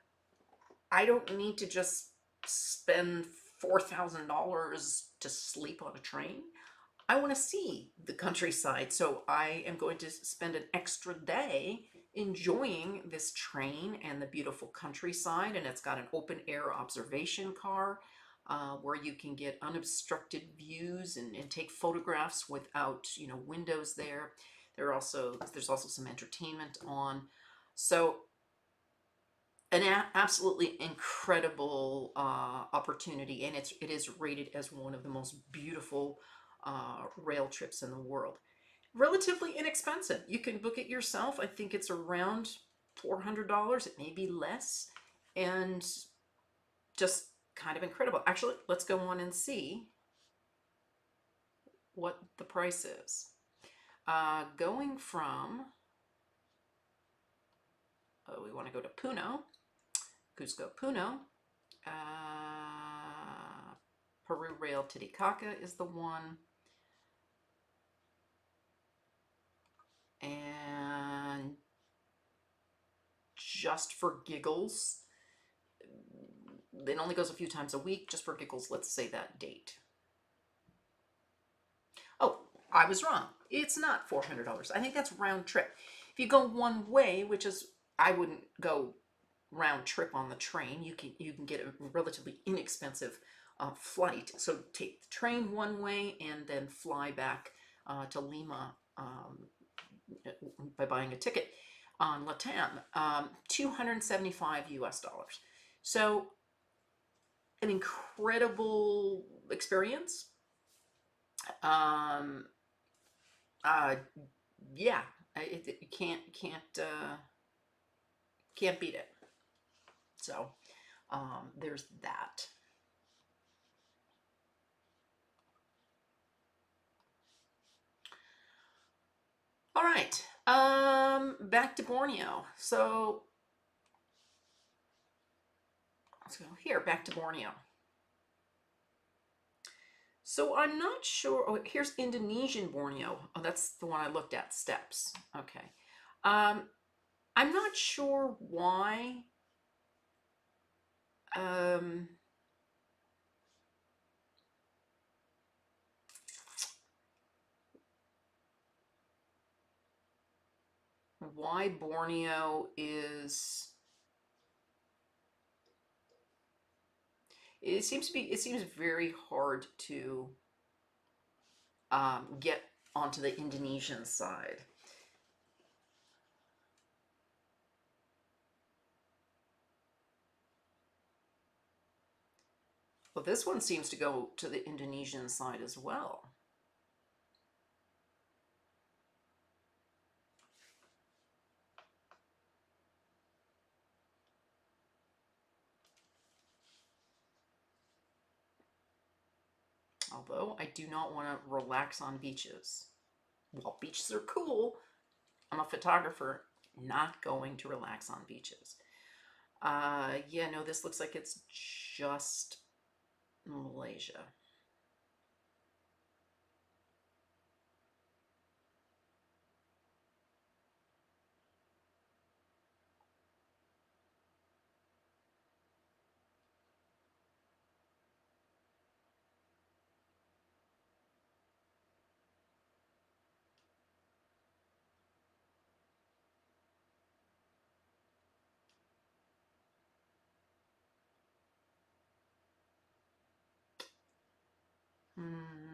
I don't need to just spend $4,000 to sleep on a train. I want to see the countryside, so I am going to spend an extra day enjoying this train and the beautiful countryside. And it's got an open air observation car where you can get unobstructed views and take photographs without windows there. There's also some entertainment on. So an absolutely incredible opportunity, and it is rated as one of the most beautiful rail trips in the world. Relatively inexpensive. You can book it yourself. I think it's around $400. It may be less, and just kind of incredible. Actually, let's go on and see what the price is. Going from, we want to go to Puno, Cusco, Puno. Peru Rail Titicaca is the one. And just for giggles, it only goes a few times a week. Just for giggles, let's say that date. Oh, I was wrong. It's not $400. I think that's round trip. If you go one way, which is, I wouldn't go round trip on the train. You can get a relatively inexpensive flight. So take the train one way and then fly back to Lima by buying a ticket on LATAM, $275 US. So an incredible experience. Yeah, You can't beat it. So there's that. All right. Back to Borneo. So let's go here. Back to Borneo. So I'm not sure. Oh, here's Indonesian Borneo. Oh, that's the one I looked at. Steps. Okay. Um, I'm not sure why. Um, why Borneo is. It seems very hard to get onto the Indonesian side. Well, this one seems to go to the Indonesian side as well. Although I do not want to relax on beaches. While beaches are cool, I'm a photographer, not going to relax on beaches. Yeah, no, this looks like it's just Malaysia.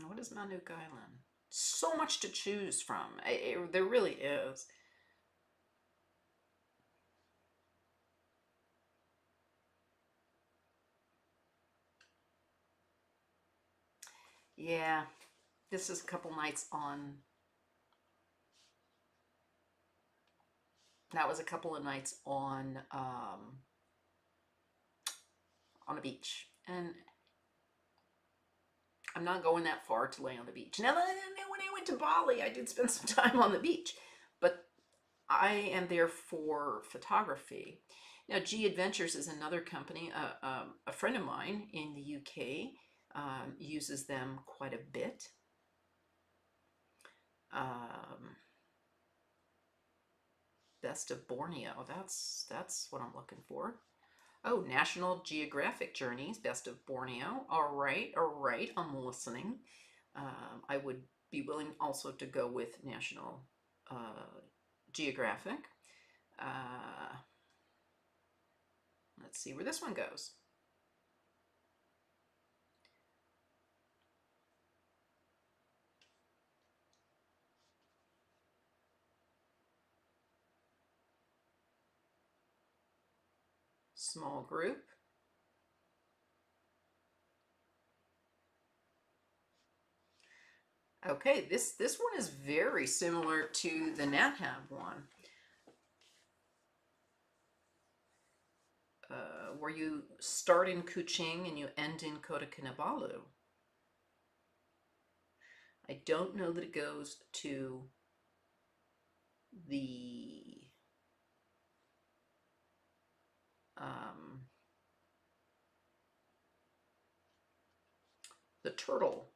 What is Manuk Island? So much to choose from. There really is. Yeah, this is a couple nights on. That was a couple of nights on a beach, and I'm not going that far to lay on the beach. Now, when I went to Bali, I did spend some time on the beach, but I am there for photography. Now, G Adventures is another company. A friend of mine in the UK uses them quite a bit. Um, Best of Borneo. That's what I'm looking for. Oh, National Geographic Journeys, Best of Borneo. All right, I'm listening. I would be willing also to go with National Geographic. Uh, let's see where this one goes. Small group. Okay, this one is very similar to the NatHab one, where you start in Kuching and you end in Kota Kinabalu. I don't know that it goes to the um, the turtle.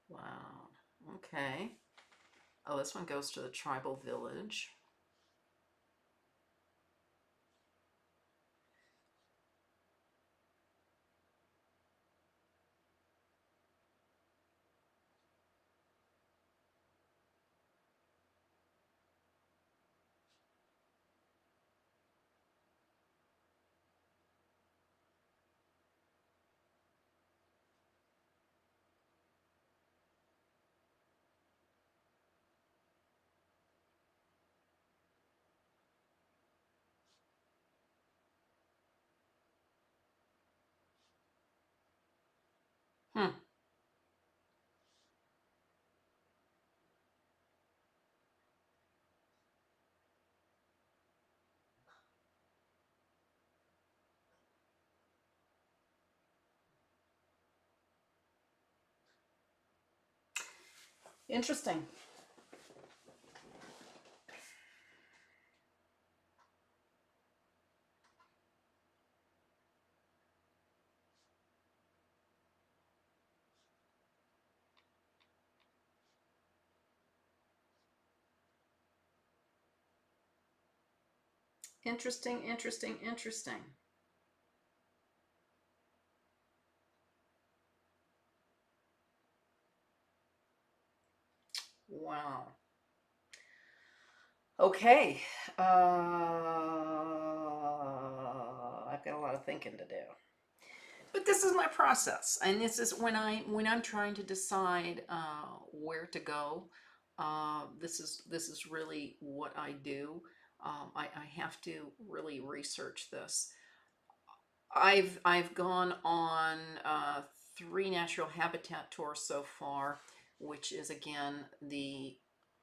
Wow. Okay. Oh, this one goes to the tribal village. Interesting. Interesting, interesting, interesting. Wow. Okay. I've got a lot of thinking to do. But this is my process, and this is when I'm trying to decide where to go. This is really what I do. I have to really research this. I've gone on three natural habitat tours so far, which is again the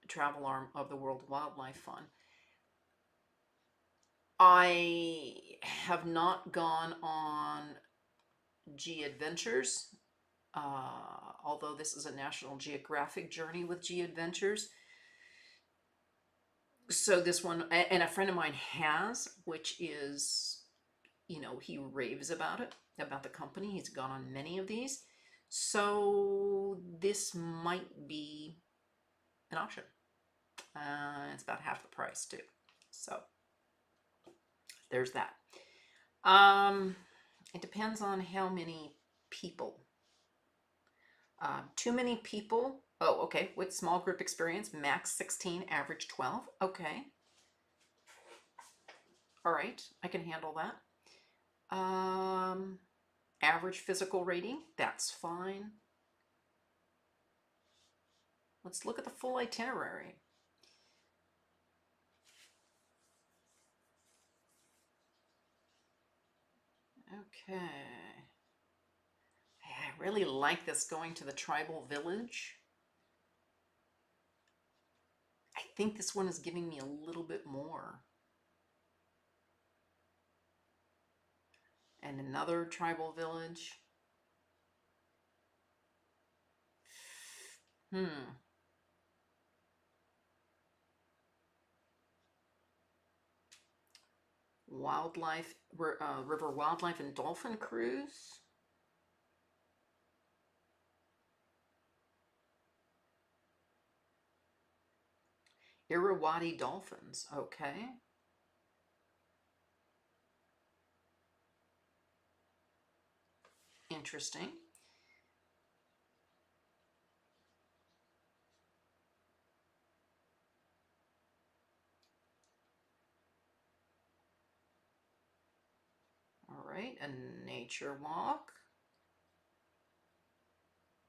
travel arm of the World Wildlife Fund. I have not gone on G Adventures, although this is a National Geographic journey with G Adventures. So this one, and a friend of mine has, which is, he raves about it, about the company. He's gone on many of these. So this might be an option. It's about half the price too. So there's that. It depends on how many people. Too many people. Oh, okay. With small group experience, max 16, average 12. Okay. All right. I can handle that. Average physical rating. That's fine. Let's look at the full itinerary. Okay. I really like this going to the tribal village. I think this one is giving me a little bit more. And another tribal village. Wildlife, river wildlife and dolphin cruise. Irrawaddy dolphins. Okay. Interesting. All right, a nature walk.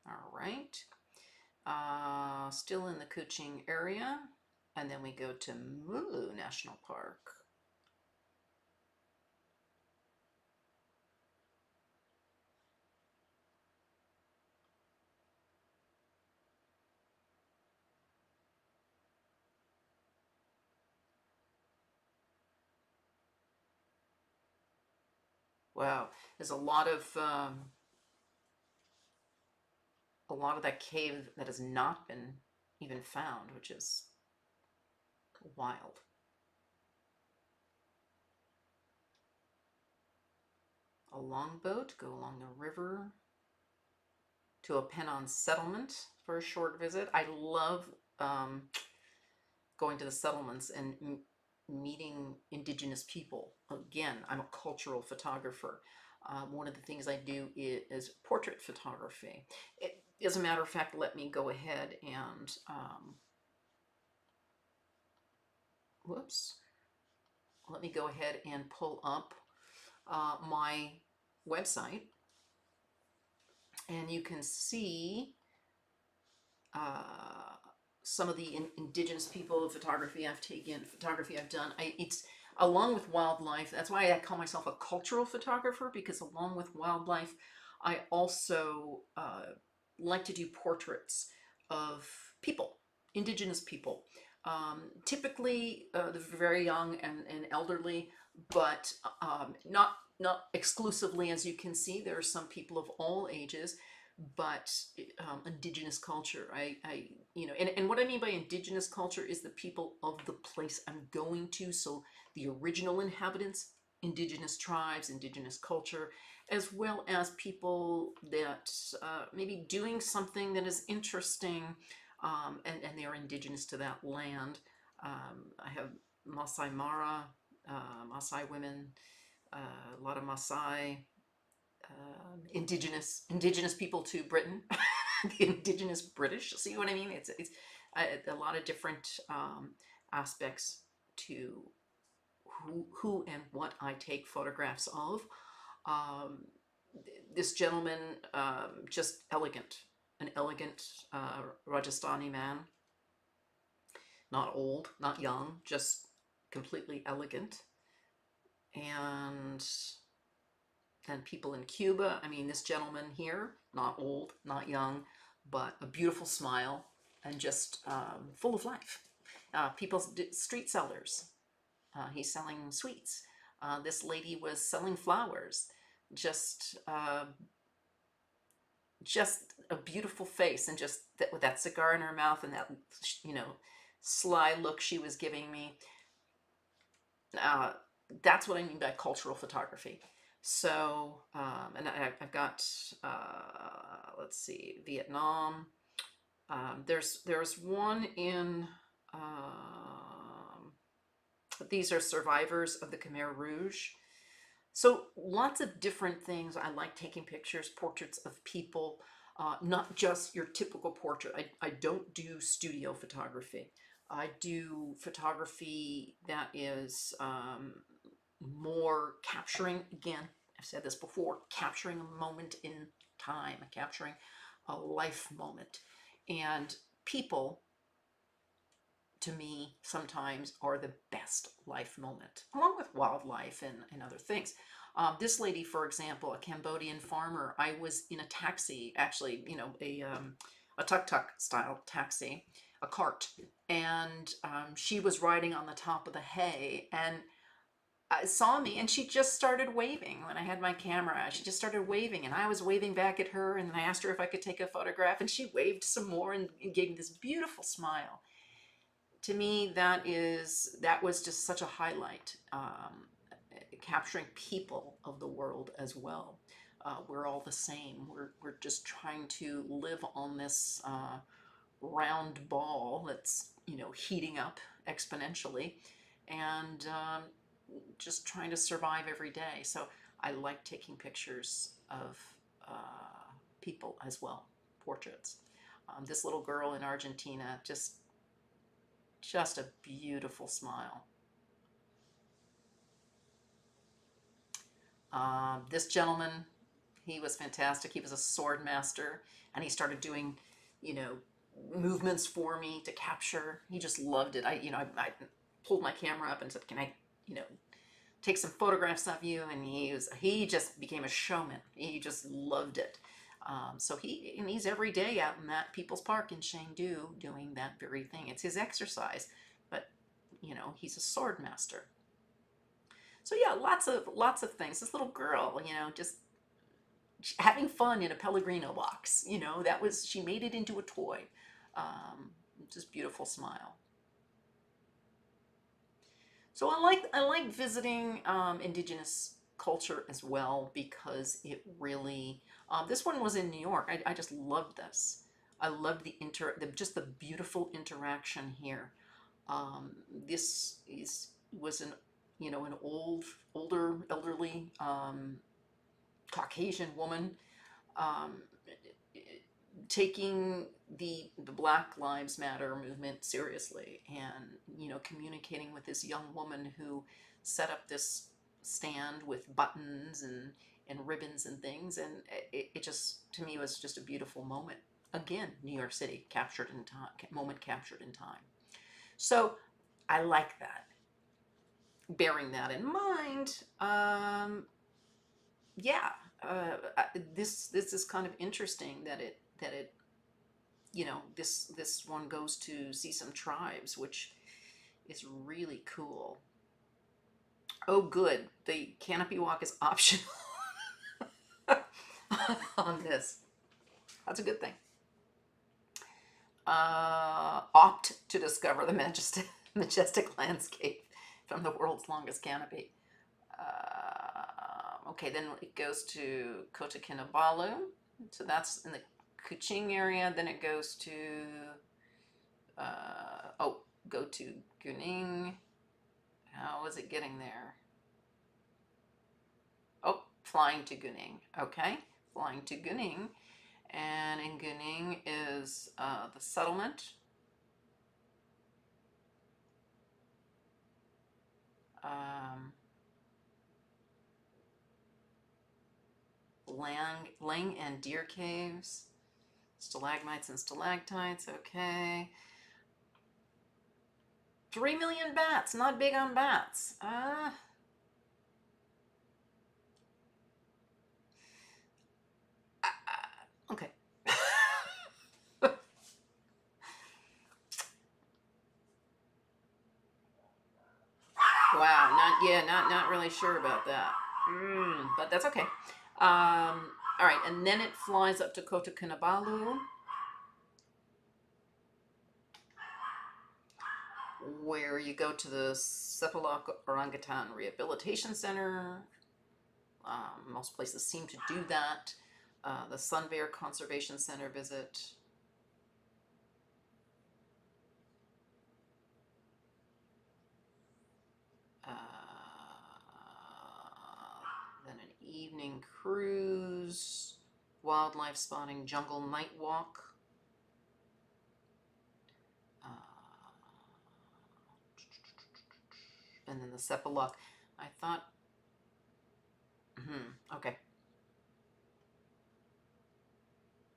All right. Still in the Kuching area. And then we go to Mulu National Park. Wow, there's a lot of that cave that has not been even found, which is wild. A longboat, go along the river to a Pennon settlement for a short visit. I love going to the settlements and meeting indigenous people. Again, I'm a cultural photographer. One of the things I do is portrait photography. As a matter of fact, let me go ahead and let me go ahead and pull up my website, and you can see some of the indigenous people photography I've done. It's along with wildlife. That's why I call myself a cultural photographer, because along with wildlife, I also like to do portraits of people, indigenous people. Typically, the very young and elderly, but not exclusively. As you can see, there are some people of all ages. but indigenous culture. You know, and what I mean by indigenous culture is the people of the place I'm going to. So the original inhabitants, indigenous tribes, indigenous culture, as well as people that maybe doing something that is interesting, and they are indigenous to that land. I have Masai Mara, Maasai women, a lot of Maasai, indigenous people to Britain, the indigenous British. See what I mean? It's a lot of different aspects to who and what I take photographs of. Um, this gentleman, just elegant, an elegant Rajasthani man, not old, not young, just completely elegant. And then people in Cuba. I mean, this gentleman here, not old, not young, but a beautiful smile and just full of life. People's street sellers. He's selling sweets. This lady was selling flowers. Just, just a beautiful face, and just that, with that cigar in her mouth and that, you know, sly look she was giving me. Uh, that's what I mean by cultural photography. So, and I've got, let's see, Vietnam. There's one in, these are survivors of the Khmer Rouge. So lots of different things. I like taking pictures, portraits of people, not just your typical portrait. I don't do studio photography. I do photography that is more capturing, again, I've said this before, capturing a moment in time, capturing a life moment. And people, to me, sometimes are the best life moment, along with wildlife and other things. This lady, for example, a Cambodian farmer, I was in a taxi, actually, you know, a tuk-tuk style taxi, a cart, and she was riding on the top of the hay, and saw me, and she just started waving when I had my camera out. She just started waving, and I was waving back at her, and I asked her if I could take a photograph, and she waved some more and gave me this beautiful smile. To me, that was just such a highlight. Capturing people of the world as well. We're all the same. We're just trying to live on this round ball that's, you know, heating up exponentially, and just trying to survive every day. So I like taking pictures of people as well, portraits. This little girl in Argentina, just a beautiful smile. This gentleman, he was fantastic. He was a sword master, and he started doing, you know, movements for me to capture. He just loved it. I pulled my camera up and said, "Can I, you know, take some photographs of you?" And he just became a showman. He just loved it. So he's every day out in that People's Park in Chengdu doing that very thing. It's his exercise, but you know, he's a sword master. So yeah, lots of things. This little girl, you know, just having fun in a Pellegrino box. You know, she made it into a toy. Just beautiful smile. So I like visiting indigenous culture as well, because it really, this one was in New York. I just loved this. I loved just the beautiful interaction here. This was an, you know, an older, elderly Caucasian woman, um, taking the Black Lives Matter movement seriously, and, you know, communicating with this young woman who set up this stand with buttons and ribbons and things, and it just, to me, was just a beautiful moment. Again, New York City captured in time, moment captured in time. So I like that. Bearing that in mind, yeah, this is kind of interesting that it, you know, this one goes to see some tribes, which is really cool. Oh, good. The canopy walk is optional on this. That's a good thing. Opt to discover the majestic landscape from the world's longest canopy. Okay, then it goes to Kota Kinabalu. So that's in the Kuching area. Then it goes to, go to Guning. How is it getting there? Oh, flying to Guning. Okay, flying to Guning. And in Guning is the settlement. Lang and Deer Caves. Stalagmites and stalactites. Okay. 3 million bats. Not big on bats. Okay. Wow, not really sure about that. But that's okay. All right, and then it flies up to Kota Kinabalu, where you go to the Sepalak Orangutan Rehabilitation Center. Most places seem to do that. The Sun Bear Conservation Center visit. Then an evening cruise, wildlife spotting, jungle night walk. And then the Sepalak. I thought, okay.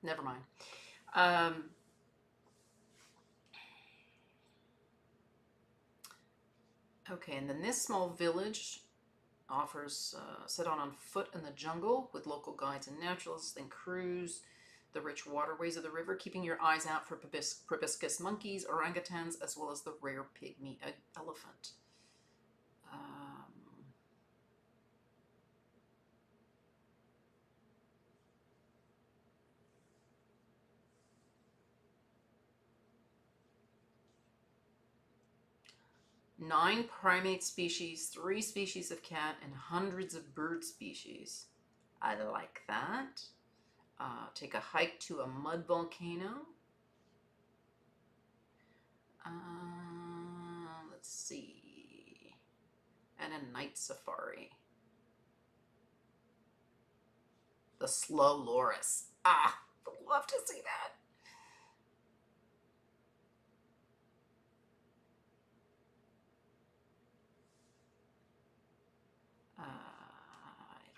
Never mind. Okay, and then this small village offers set out on foot in the jungle with local guides and naturalists, then cruise the rich waterways of the river, keeping your eyes out for proboscis monkeys, orangutans, as well as the rare pygmy elephant. 9 primate species, 3 species of cat, and hundreds of bird species. I like that. Take a hike to a mud volcano. Let's see. And a night safari. The slow loris. I'd love to see that.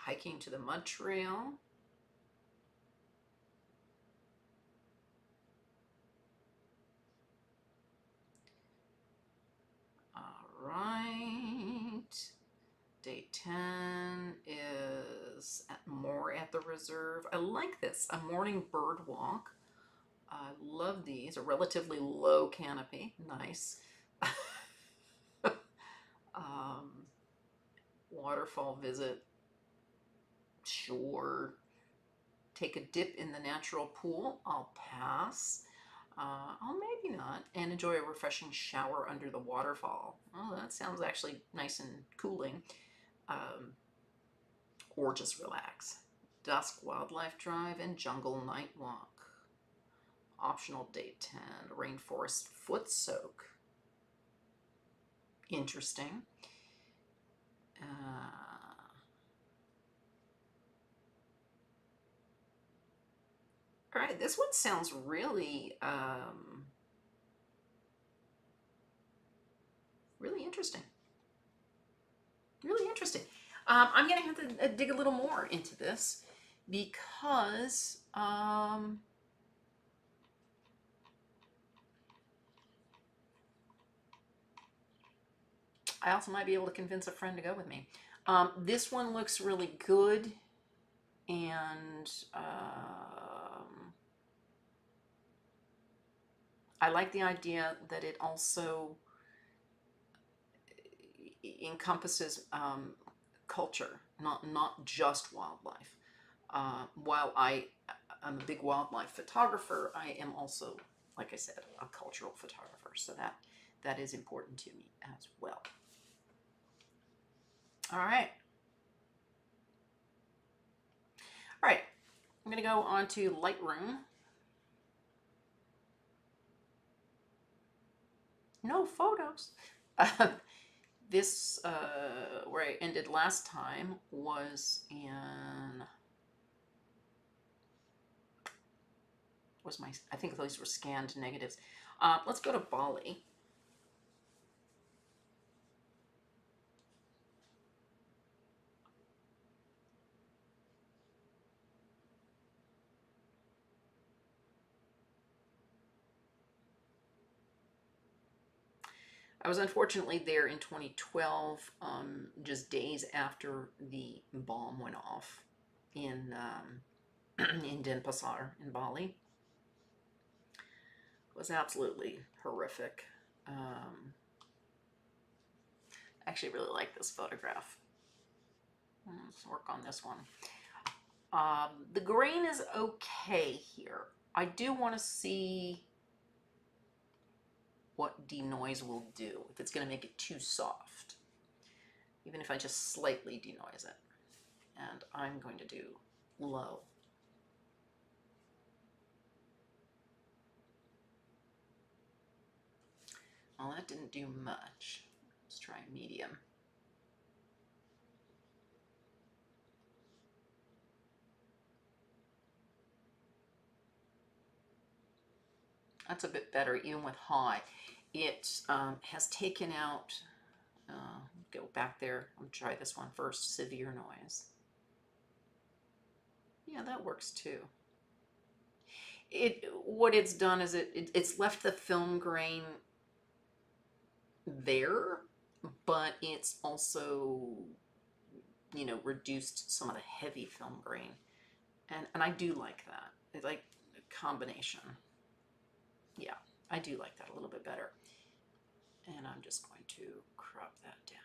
Hiking to the mud trail. All right. Day 10 is more at the reserve. I like this. A morning bird walk. I love these. A relatively low canopy. Nice. Waterfall visit. Sure. Take a dip in the natural pool. I'll pass. Maybe not. And enjoy a refreshing shower under the waterfall. Oh, that sounds actually nice and cooling. Or just relax. Dusk wildlife drive and jungle night walk. Optional day 10. Rainforest foot soak. Interesting. All right, this one sounds really, really interesting. Really interesting. I'm going to have to dig a little more into this because I also might be able to convince a friend to go with me. This one looks really good, and I like the idea that it also encompasses culture, not just wildlife. While I I'm a big wildlife photographer. I am also, like I said, a cultural photographer, so that is important to me as well. All right. All right, I'm going to go on to Lightroom. No photos. This, where I ended last time, was I think those were scanned negatives. Let's go to Bali. I was unfortunately there in 2012, just days after the bomb went off in in Denpasar in Bali. It was absolutely horrific. I actually really like this photograph. Let's work on this one. The grain is okay here. I do want to see what denoise will do, if it's going to make it too soft, even if I just slightly denoise it. And I'm going to do low. Well, that didn't do much. Let's try medium. That's a bit better, even with high. It has taken out, go back there, I'll try this one first, severe noise. Yeah, that works too. What it's done is it's left the film grain there, but it's also, you know, reduced some of the heavy film grain. And I do like that. It's like a combination. Yeah, I do like that a little bit better. And I'm just going to crop that down.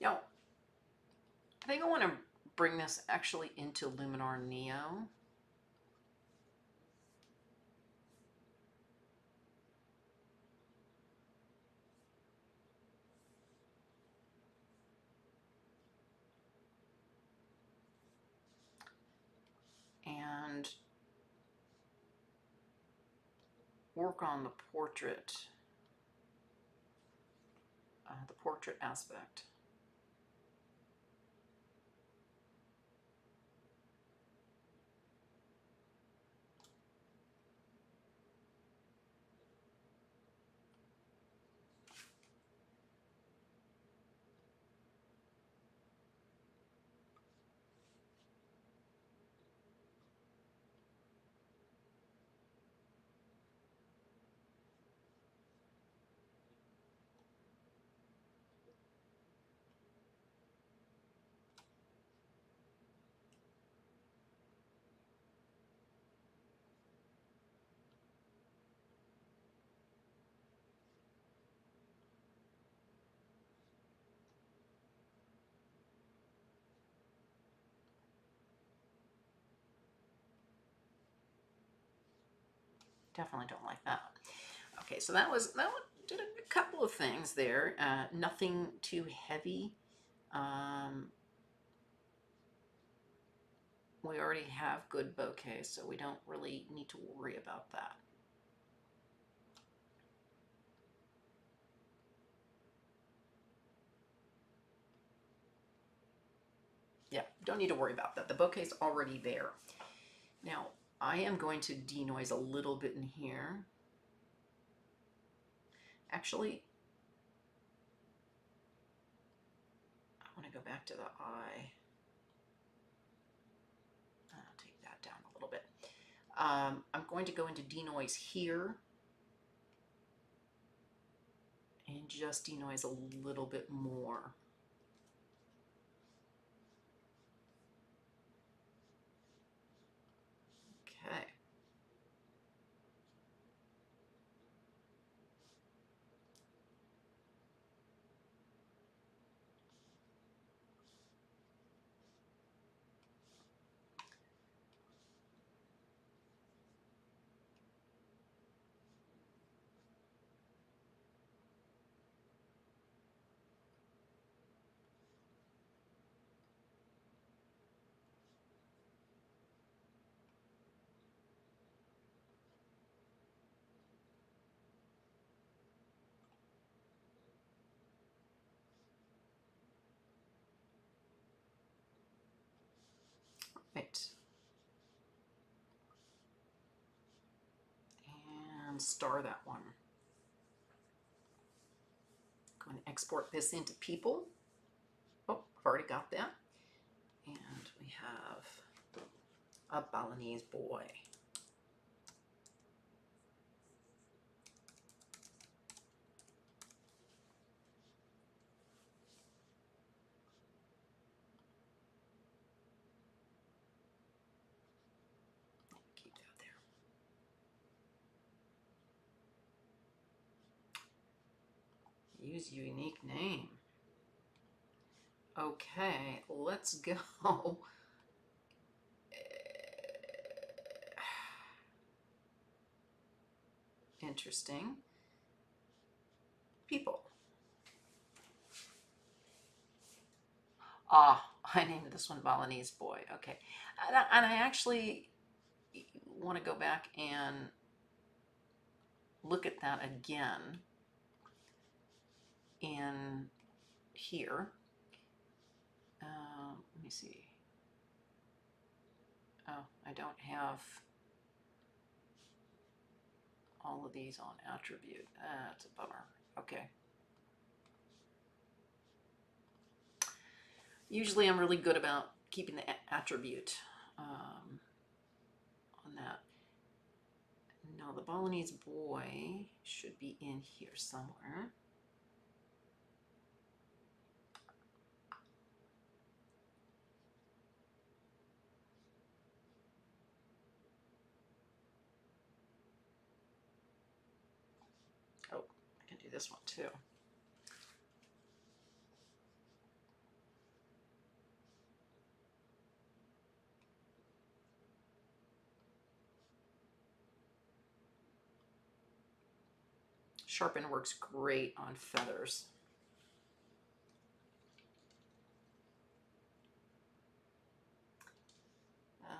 Now, I think I want to bring this actually into Luminar Neo. And work on the portrait aspect. Definitely don't like that. Okay, so that did a couple of things there. Nothing too heavy. We already have good bokeh, so we don't really need to worry about that. Yeah, don't need to worry about that. The bokeh's already there. Now, I am going to denoise a little bit in here. Actually, I want to go back to the eye. I'll take that down a little bit. I'm going to go into denoise here and just denoise a little bit more. Okay. Right. And star that one. Go and export this into people. Oh, I've already got that. And we have a Balinese boy. Keep that there. Use unique name. Okay, let's go. Interesting. People. Ah, I named this one Balinese boy. Okay. And I actually want to go back and look at that again in here. Let me see. Oh, I don't have all of these on attribute. That's a bummer. Okay. Usually I'm really good about keeping the attribute on that. Now the Balinese boy should be in here somewhere. Oh, I can do this one too. Sharpen works great on feathers. Let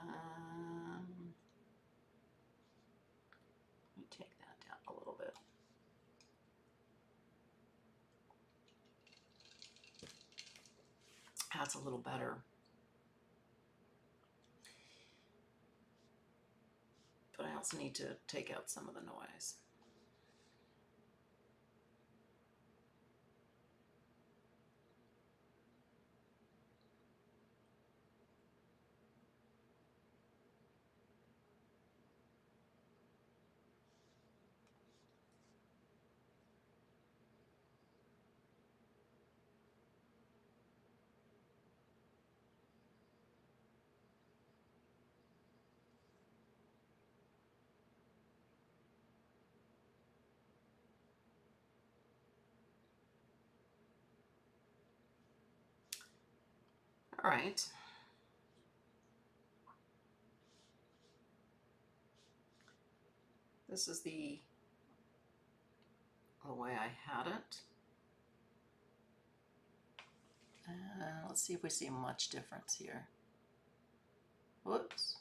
me take that down a little bit. That's a little better. But I also need to take out some of the noise. All right. This is the way I had it. Let's see if we see much difference here. Whoops.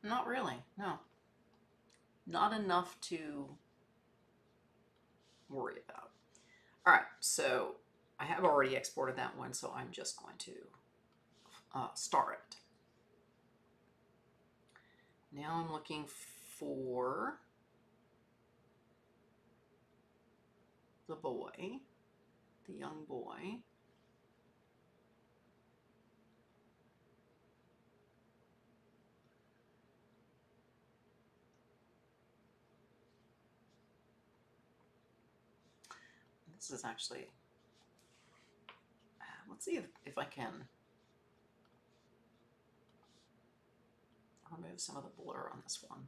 Not really, no. Not enough to worry about. All right, so I have already exported that one, so I'm just going to star it. Now I'm looking for the boy, the young boy. This is actually, let's see if I can remove some of the blur on this one.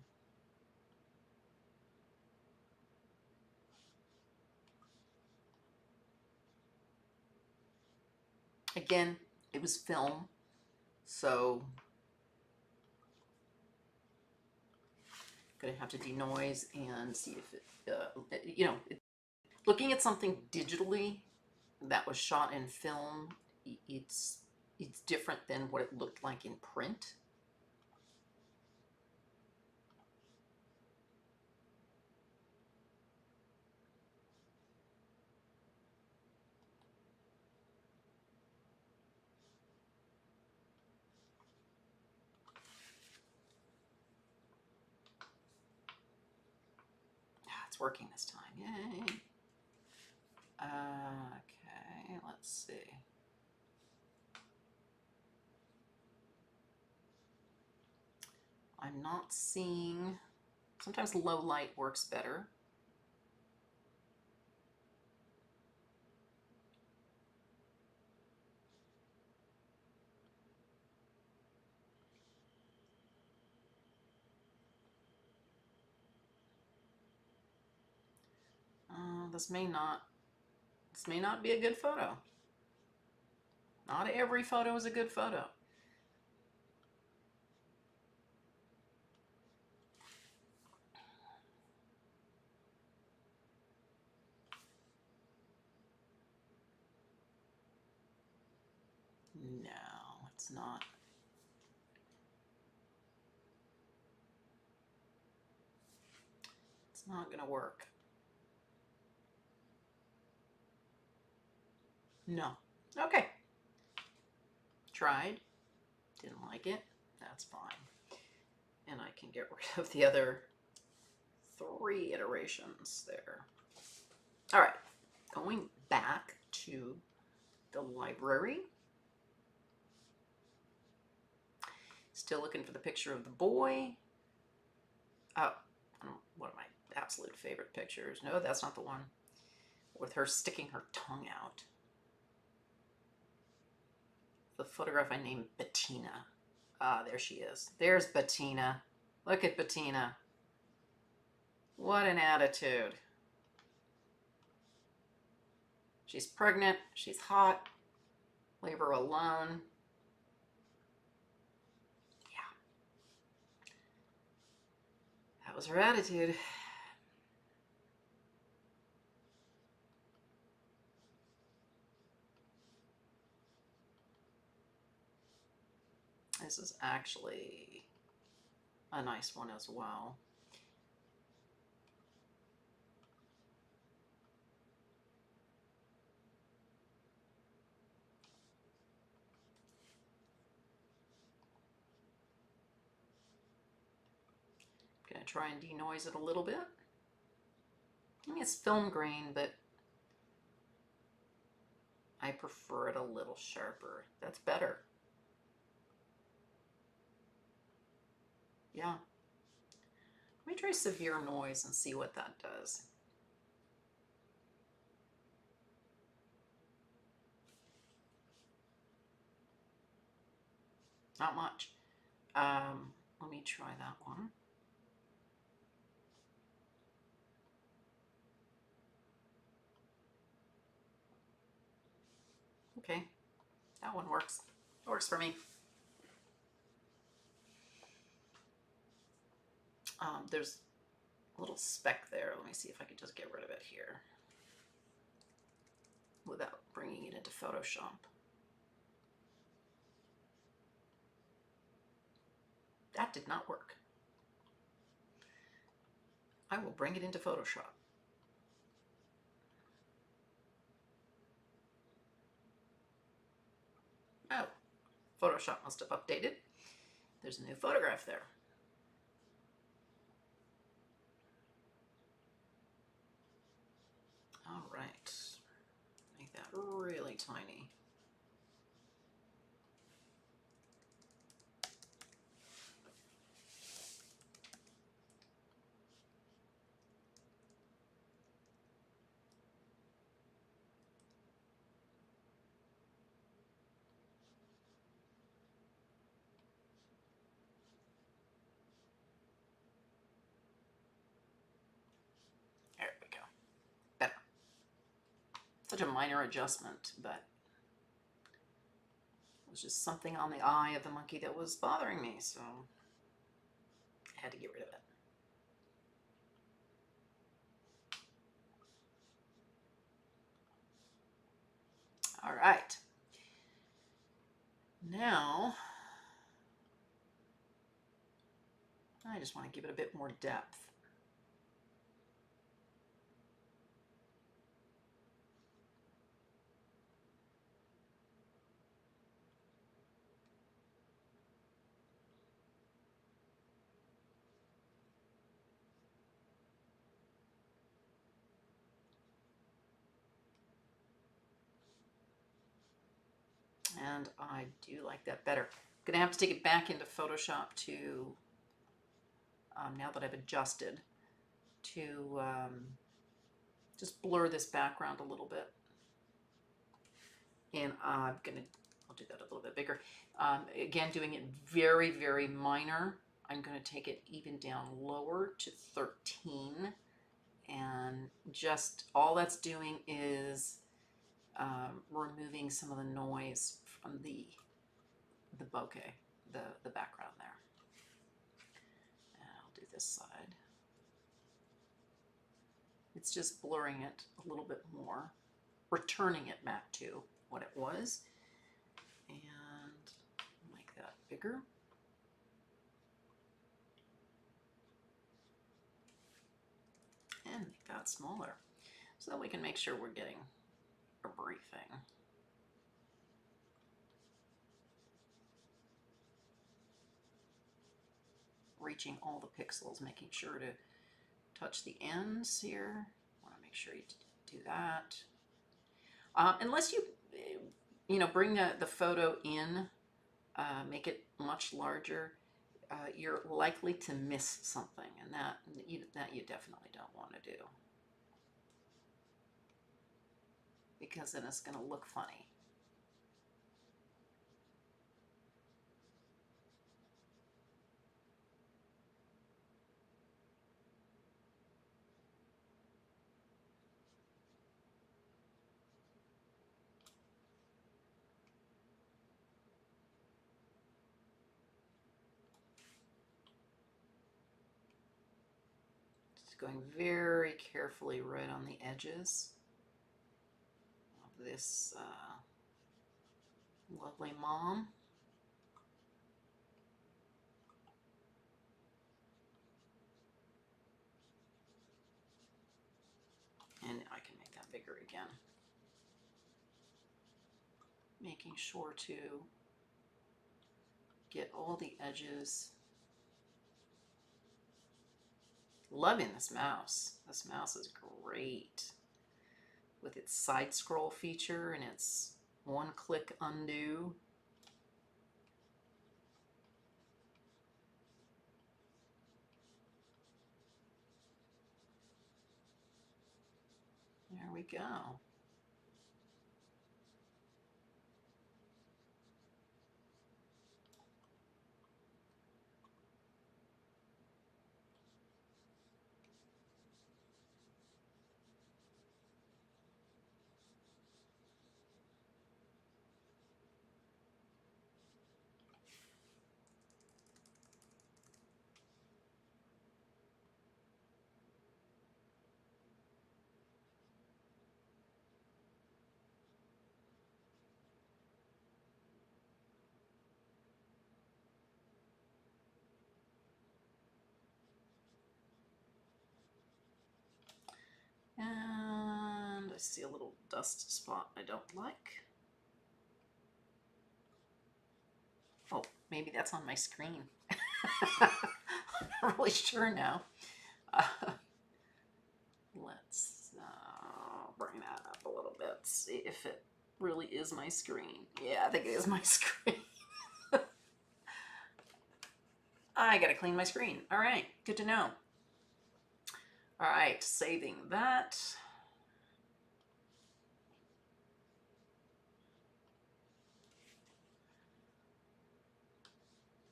Again, it was film, so I'm gonna have to denoise and see if it, looking at something digitally that was shot in film, it's different than what it looked like in print. It's working this time. Yay. Okay, let's see. I'm not seeing, sometimes low light works better. This may not be a good photo. Not every photo is a good photo. No, it's not. It's not gonna work. No. Okay. Tried. Didn't like it. That's fine. And I can get rid of the other 3 iterations there. All right. Going back to the library. Still looking for the picture of the boy. Oh, one of my absolute favorite pictures. No, that's not the one. With her sticking her tongue out. The photograph I named Bettina. Ah, there she is. There's Bettina. Look at Bettina. What an attitude. She's pregnant. She's hot. Leave her alone. Yeah. That was her attitude. This is actually a nice one as well. I'm gonna try and denoise it a little bit. I mean, it's film grain, but I prefer it a little sharper. That's better. Yeah. Let me try severe noise and see what that does. Not much. Let me try that one. Okay, that one works. It works for me. There's a little speck there. Let me see if I can just get rid of it here without bringing it into Photoshop. That did not work. I will bring it into Photoshop. Oh, Photoshop must have updated. There's a new photograph there. All right. Make that really tiny. There we go. Better. Such a minor adjustment, but it was just something on the eye of the monkey that was bothering me, so I had to get rid of it. All right. Now, I just want to give it a bit more depth. And I do like that better. Gonna have to take it back into Photoshop to, now that I've adjusted, to just blur this background a little bit. And I'll do that a little bit bigger. Again, doing it very, very minor. I'm gonna take it even down lower to 13. And just all that's doing is removing some of the noise from the bokeh, the background there. And I'll do this side. It's just blurring it a little bit more, returning it back to what it was, and make that bigger. And make that smaller, so that we can make sure we're getting everything. Reaching all the pixels, making sure to touch the ends here. Want to make sure you do that. Unless you know, bring the photo in, make it much larger, you're likely to miss something, and that you definitely don't want to do, because then it's going to look funny. Going very carefully right on the edges of this lovely mom. And I can make that bigger again. Making sure to get all the edges. Loving this mouse. This mouse is great with its side scroll feature and its one-click undo. There we go. And I see a little dust spot I don't like. Oh, maybe that's on my screen. I'm not really sure now. Let's bring that see if it really is my screen. Yeah, I think it is my screen. I gotta clean my screen. All right, good to know. All right, saving that.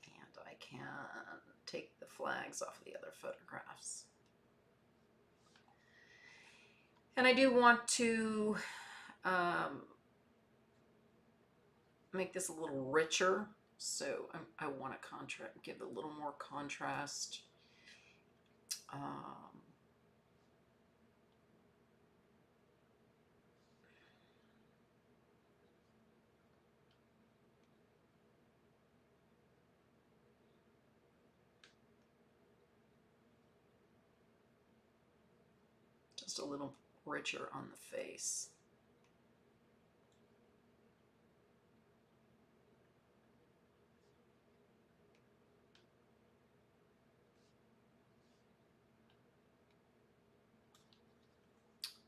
And I can take the flags off of the other photographs. And I do want to make this a little richer. So I want to give it a little more contrast. Just a little richer on the face.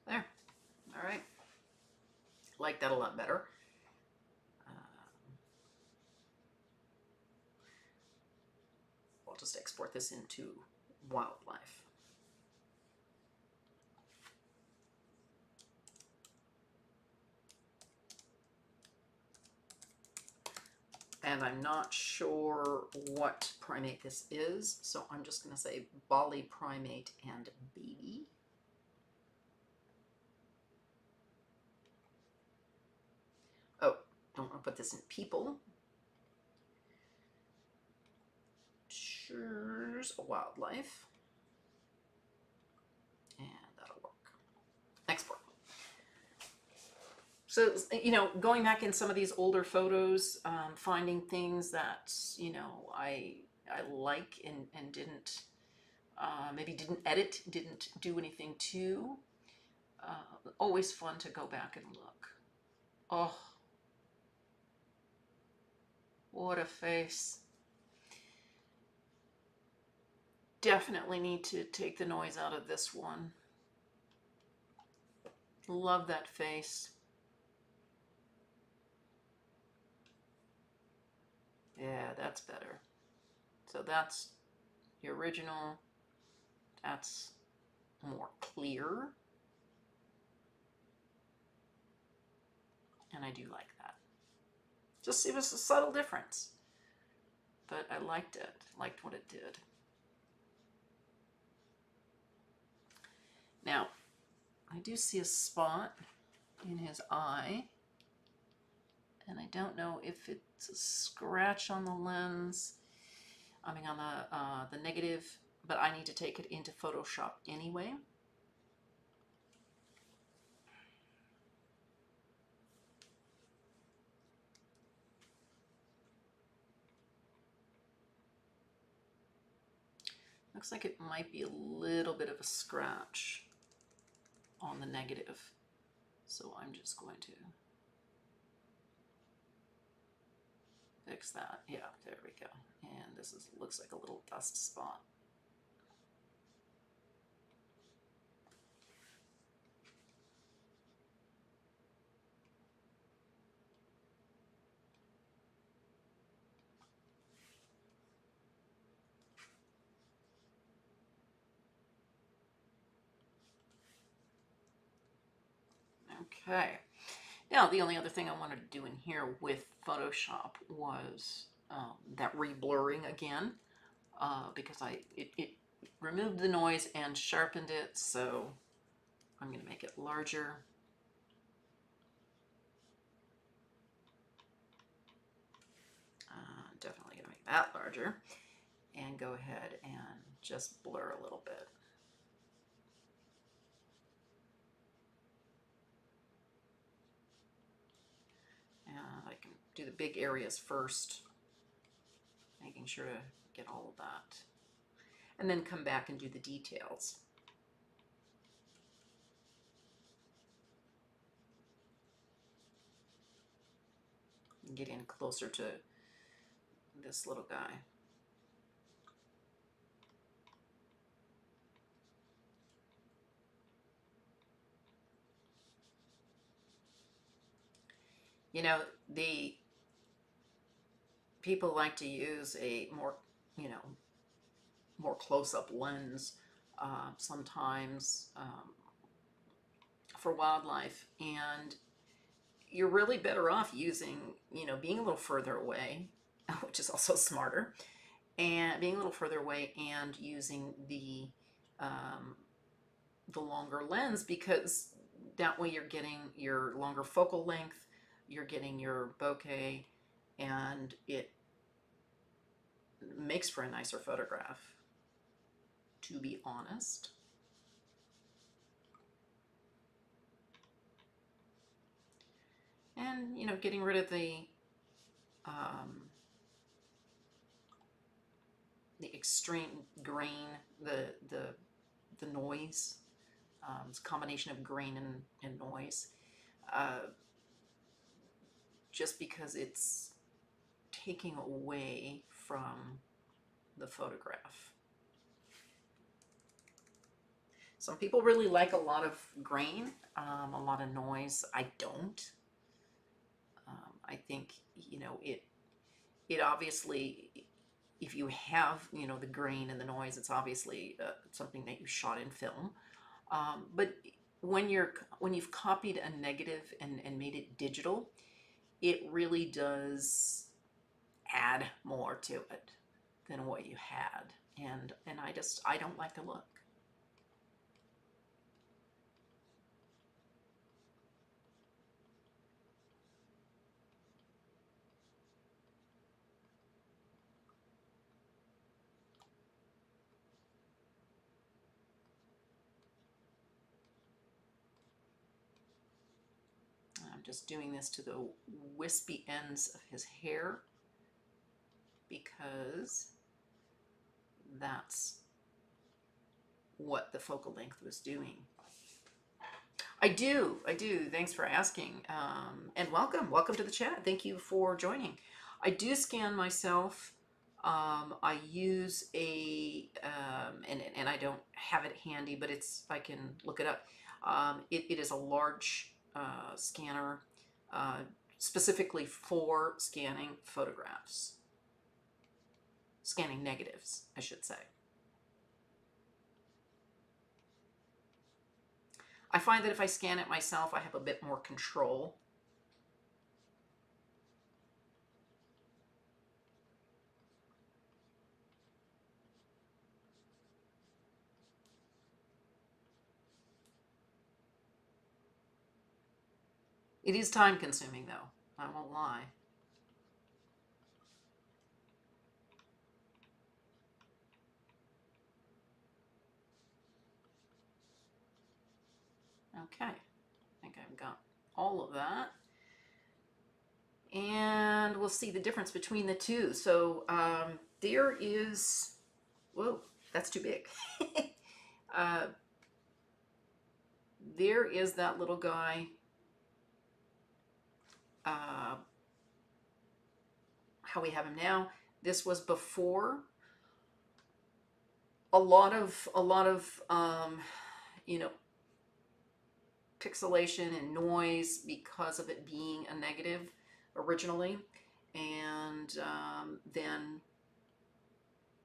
There. All right. Like that a lot better. I'll just export this into wildlife. And I'm not sure what primate this is, so I'm just going to say Bali primate and baby. Oh, don't want to put this in people. Choose a wildlife. And that'll work. Export. So, you know, going back in some of these older photos, finding things that, you know, I like and didn't, maybe didn't edit, didn't do anything to. Always fun to go back and look. Oh, what a face. Definitely need to take the noise out of this one. Love that face. Yeah, that's better. So that's the original. That's more clear. And I do like that. Just, it was a subtle difference. But I liked it. Liked what it did. Now, I do see a spot in his eye. And I don't know if it's a scratch on the lens. I mean on the negative, but I need to take it into Photoshop anyway. Looks like it might be a little bit of a scratch on the negative. So I'm just going to fix that. Yeah, there we go. And this looks like a little dust spot. Okay. Now, the only other thing I wanted to do in here with Photoshop was that reblurring again, because it removed the noise and sharpened it, so I'm going to make it larger. Definitely going to make that larger, and go ahead and just blur a little bit. I can do the big areas first, making sure to get all of that, and then come back and do the details. And get in closer to this little guy. You know, the people like to use a more, you know, more close-up lens sometimes for wildlife, and you're really better off using, you know, being a little further away, which is also smarter, and being a little further away and using the longer lens, because that way you're getting your longer focal length, you're getting your bokeh, and it makes for a nicer photograph, to be honest. And, you know, getting rid of um, the extreme grain, the noise. It's a combination of grain and noise. Uh, just because it's taking away from the photograph. Some people really like a lot of grain, a lot of noise. I don't. I think, you know, it obviously, if you have, you know, the grain and the noise, it's obviously something that you shot in film. But when you've copied a negative and made it digital, it really does add more to it than what you had. And I don't like the look. I'm just doing this to the wispy ends of his hair because that's what the focal length was doing. I do. Thanks for asking. And welcome to the chat. Thank you for joining. I do scan myself. I use and I don't have it handy, but I can look it up. It is a large scanner specifically for scanning photographs, scanning negatives, I should say. I find that if I scan it myself, I have a bit more control. It is time consuming though, I won't lie. Okay, I think I've got all of that. And we'll see the difference between the two. So there is, whoa, that's too big. There is that little guy. How we have him now. This was before a lot of you know, pixelation and noise because of it being a negative originally, and then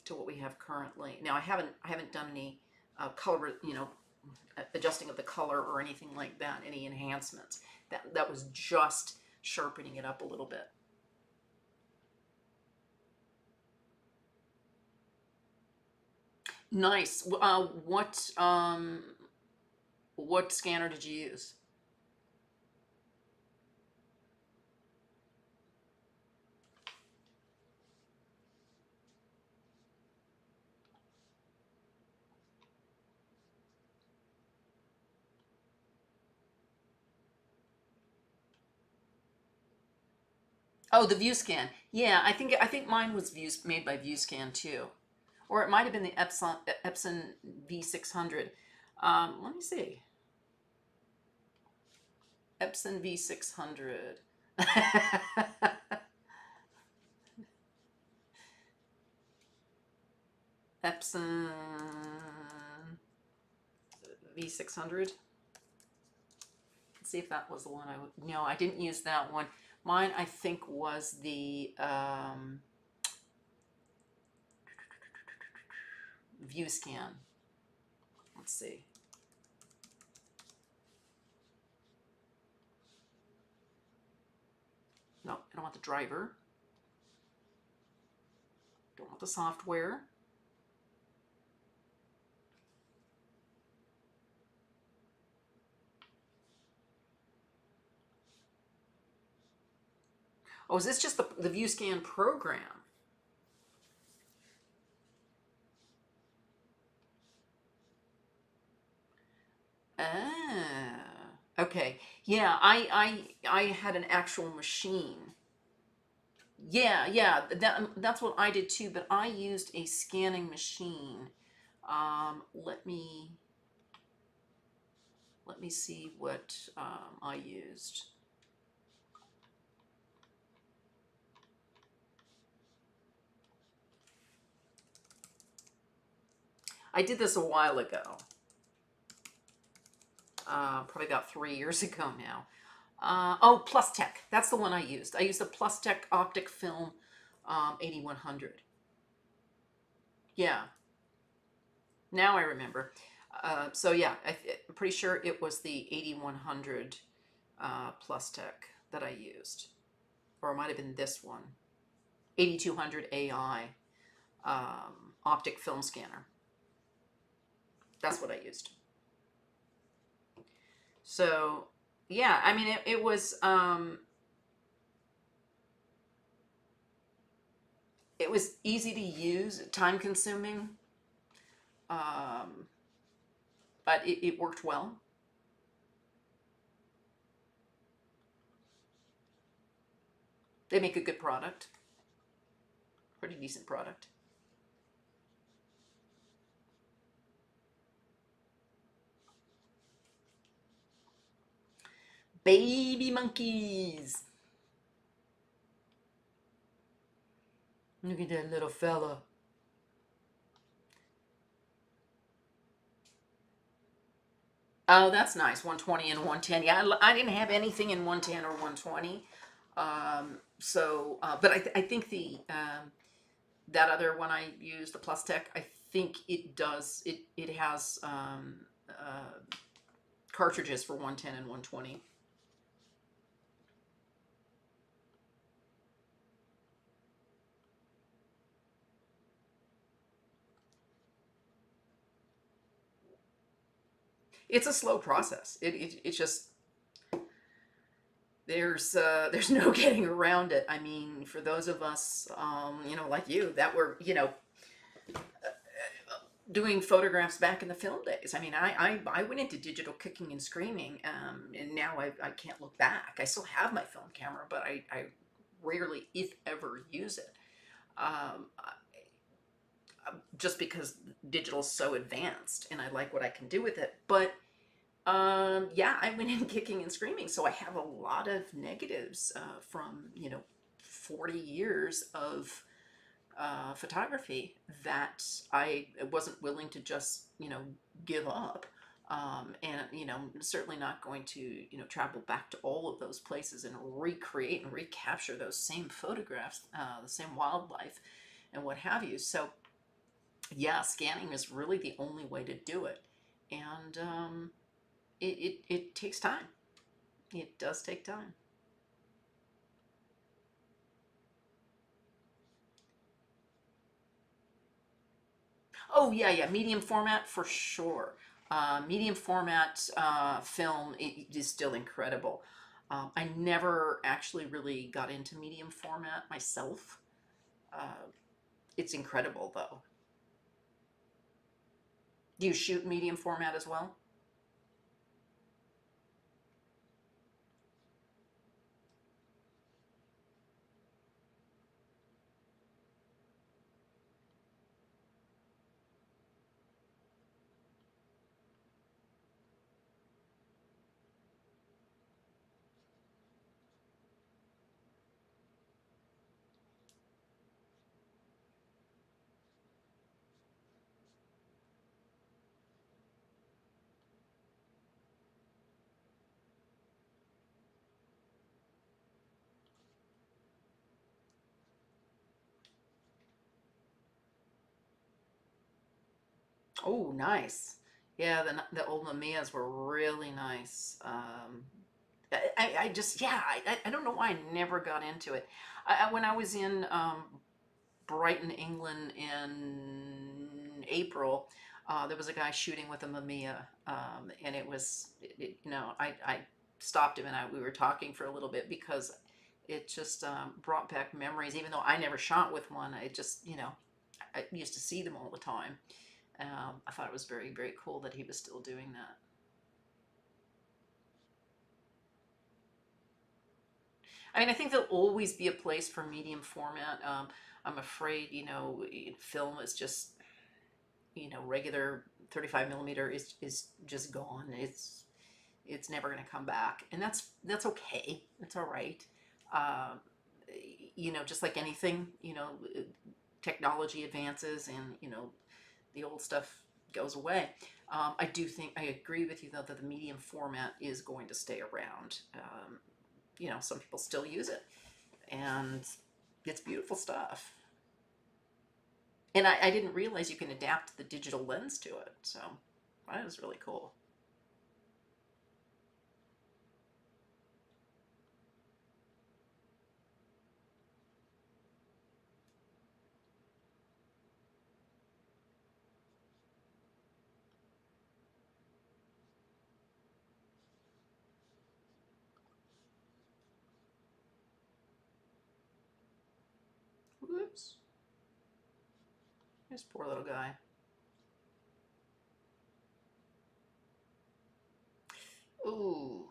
to what we have currently. Now I haven't done any color, you know, adjusting of the color or anything like that, any enhancements. That was just sharpening it up a little bit. Nice. What scanner did you use? Oh, the ViewScan. Yeah, I think mine was made by ViewScan too, or it might have been the Epson V600. Let me see. Epson V600. Epson V600. Let's see if that was the one I would. No, I didn't use that one. Mine, I think, was the view scan. Let's see. No, I don't want the driver. Don't want the software. Oh, is this just the view scan program? Ah, okay. Yeah, I had an actual machine. Yeah, yeah, that's what I did too, but I used a scanning machine. Let me see what I used. I did this a while ago, probably about 3 years ago now. Oh, Plus Tech. That's the one I used. I used the Plus Tech Optic Film 8100. Yeah, now I remember. So yeah, I'm pretty sure it was the 8100 Plus Tech that I used, or it might have been this one, 8200 AI optic film scanner. That's what I used. So yeah, I mean it was easy to use, time consuming, um, but it worked well. They make a good product, pretty decent product. Baby monkeys. Look at that little fella. Oh, that's nice. 120 and 110. Yeah, I didn't have anything in 110 or 120. But I think that other one I used, the Plus Tech, I think it has cartridges for 110 and 120. It's a slow process. It's just there's no getting around it. I mean, for those of us, like you, that were doing photographs back in the film days. I mean, I went into digital kicking and screaming, and now I can't look back. I still have my film camera, but I rarely, if ever, use it. Just because digital is so advanced and I like what I can do with it. But yeah, I went in kicking and screaming, so I have a lot of negatives from 40 years of photography that I wasn't willing to just give up. And certainly not going to travel back to all of those places and recreate and recapture those same photographs, the same wildlife and what have you. So yeah, scanning is really the only way to do it, and it takes time. It does take time. Oh yeah, yeah, medium format for sure. Medium format film it is still incredible. I never actually really got into medium format myself. Uh, it's incredible though. Do you shoot medium format as well? Oh, nice. Yeah, the old Mamiyas were really nice. I just, yeah, I don't know why I never got into it. When I was in Brighton, England in April, there was a guy shooting with a Mamiya, and it was, I stopped him and we were talking for a little bit because it just brought back memories. Even though I never shot with one, I just, I used to see them all the time. I thought it was very, very cool that he was still doing that. I mean, I think there'll always be a place for medium format. I'm afraid, film is just, regular 35 millimeter is just gone. It's never going to come back, and that's okay. It's all right. Um, just like anything, technology advances, and the old stuff goes away. I do think I agree with you though that the medium format is going to stay around. Some people still use it, and it's beautiful stuff. And I didn't realize you can adapt the digital lens to it, so that was really cool. Whoops, this poor little guy. Ooh,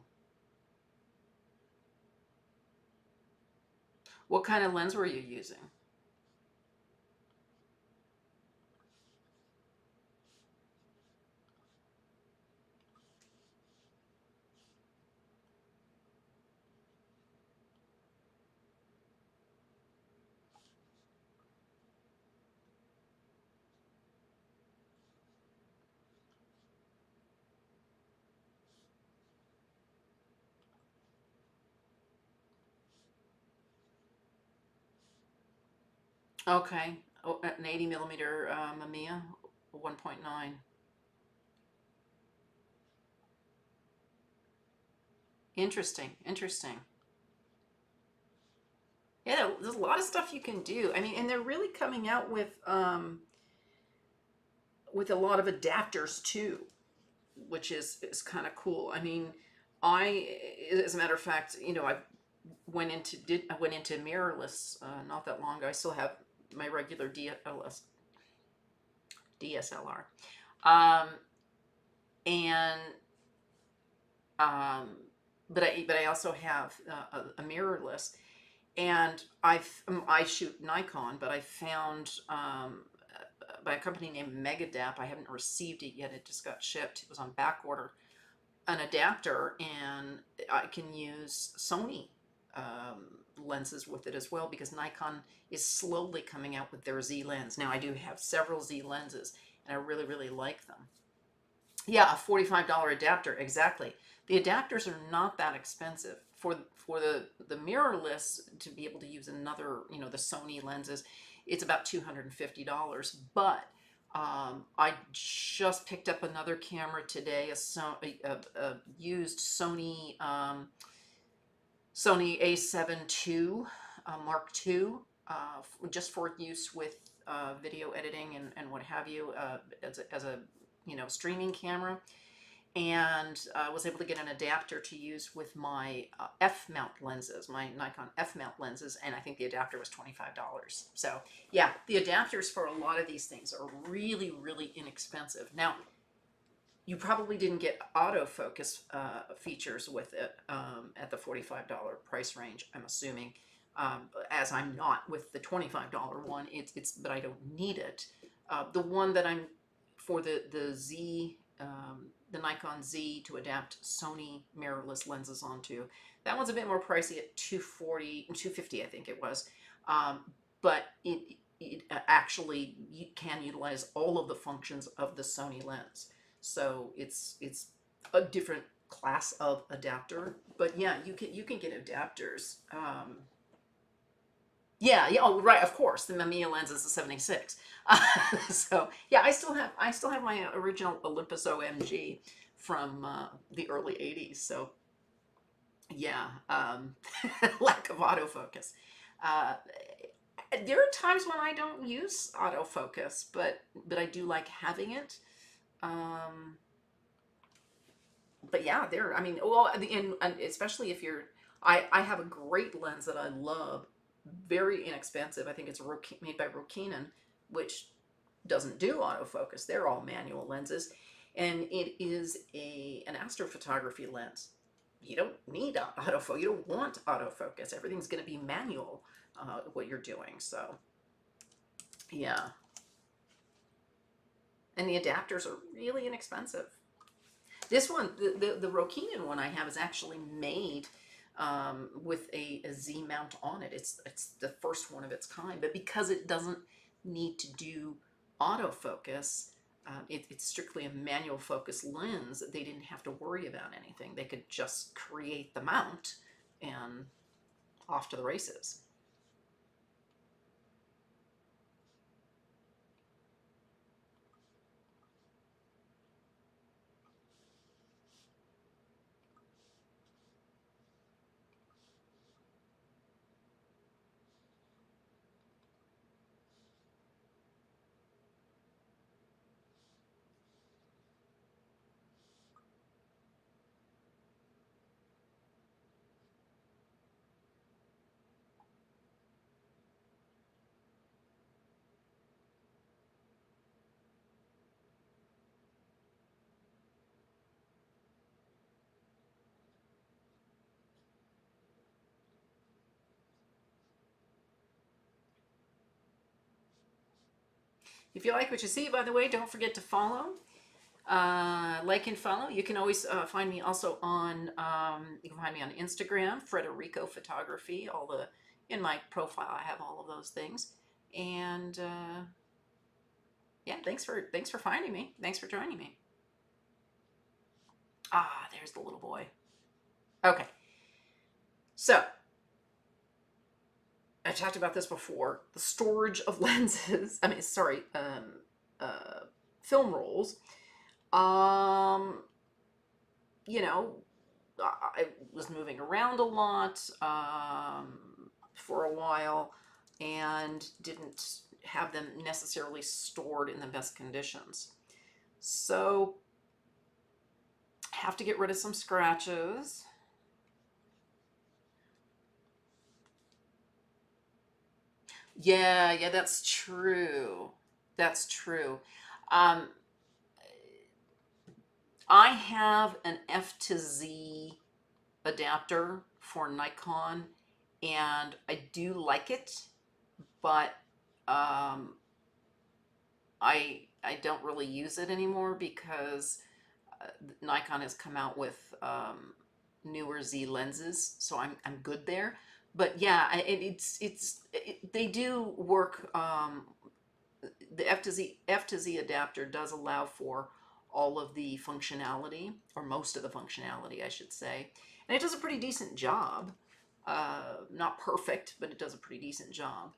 what kind of lens were you using? Okay, oh, an 80 millimeter Mamiya, 1.9. Interesting, interesting. Yeah, there's a lot of stuff you can do. I mean, and they're really coming out with a lot of adapters too, which is kind of cool. I mean, I, as a matter of fact, I went into mirrorless not that long ago. I still have my regular DSLR, um, and um, but I also have a mirrorless, and I shoot Nikon, but I found by a company named Megadap. I haven't received it yet. It just got shipped. It was on back order. An adapter, and I can use Sony lenses with it as well because Nikon is slowly coming out with their Z lens. Now I do have several Z lenses, and I really, really like them. Yeah, a $45 adapter, exactly. The adapters are not that expensive. For the mirrorless to be able to use another, the Sony lenses, it's about $250. But I just picked up another camera today, a used Sony A7 II Mark II, just for use with video editing and what have you, as a streaming camera, and was able to get an adapter to use with my F mount lenses, my Nikon F mount lenses, and I think the adapter was $25. So yeah, the adapters for a lot of these things are really, really inexpensive. Now, you probably didn't get autofocus features with it at the $45 price range, I'm assuming. As I'm not with the $25 one, but I don't need it. The one that I'm for the Z, the Nikon Z to adapt Sony mirrorless lenses onto, that one's a bit more pricey at 240, 250, I think it was. But it actually can utilize all of the functions of the Sony lens. So it's a different class of adapter. But yeah, you can get adapters. Yeah, yeah. Oh, right. Of course, the Mamiya lens is a 76. So yeah, I still have my original Olympus OMG from the early 80s. So yeah, lack of autofocus. Uh, there are times when I don't use autofocus, but I do like having it. Um, but yeah, there. I mean, well, and especially if you're, I have a great lens that I love, very inexpensive. I think it's made by Rokinen, which doesn't do autofocus. They're all manual lenses, and it is an astrophotography lens. You don't need autofocus. You don't want autofocus. Everything's going to be manual. What you're doing. So yeah, and the adapters are really inexpensive. This one, the Rokinen one I have is actually made with a Z mount on it. It's the first one of its kind, but because it doesn't need to do autofocus, it's strictly a manual focus lens. They didn't have to worry about anything. They could just create the mount and off to the races. If you like what you see, by the way, don't forget to follow. Like and follow. You can always find me also on, you can find me on Instagram, Frederico Photography. In my profile, I have all of those things. And yeah, thanks for finding me. Thanks for joining me. Ah, there's the little boy. Okay, so I talked about this before. The storage of lenses. I mean, sorry, uh, film rolls. Um, you know, I was moving around a lot for a while and didn't have them necessarily stored in the best conditions. So, have to get rid of some scratches. Yeah, yeah, that's true. That's true. Um, I have an F to Z adapter for Nikon, and I do like it, but um, I don't really use it anymore because Nikon has come out with newer Z lenses, so I'm good there. But yeah, they do work. The F to Z adapter does allow for all of the functionality, or most of the functionality, I should say, and it does a pretty decent job. Not perfect, but it does a pretty decent job.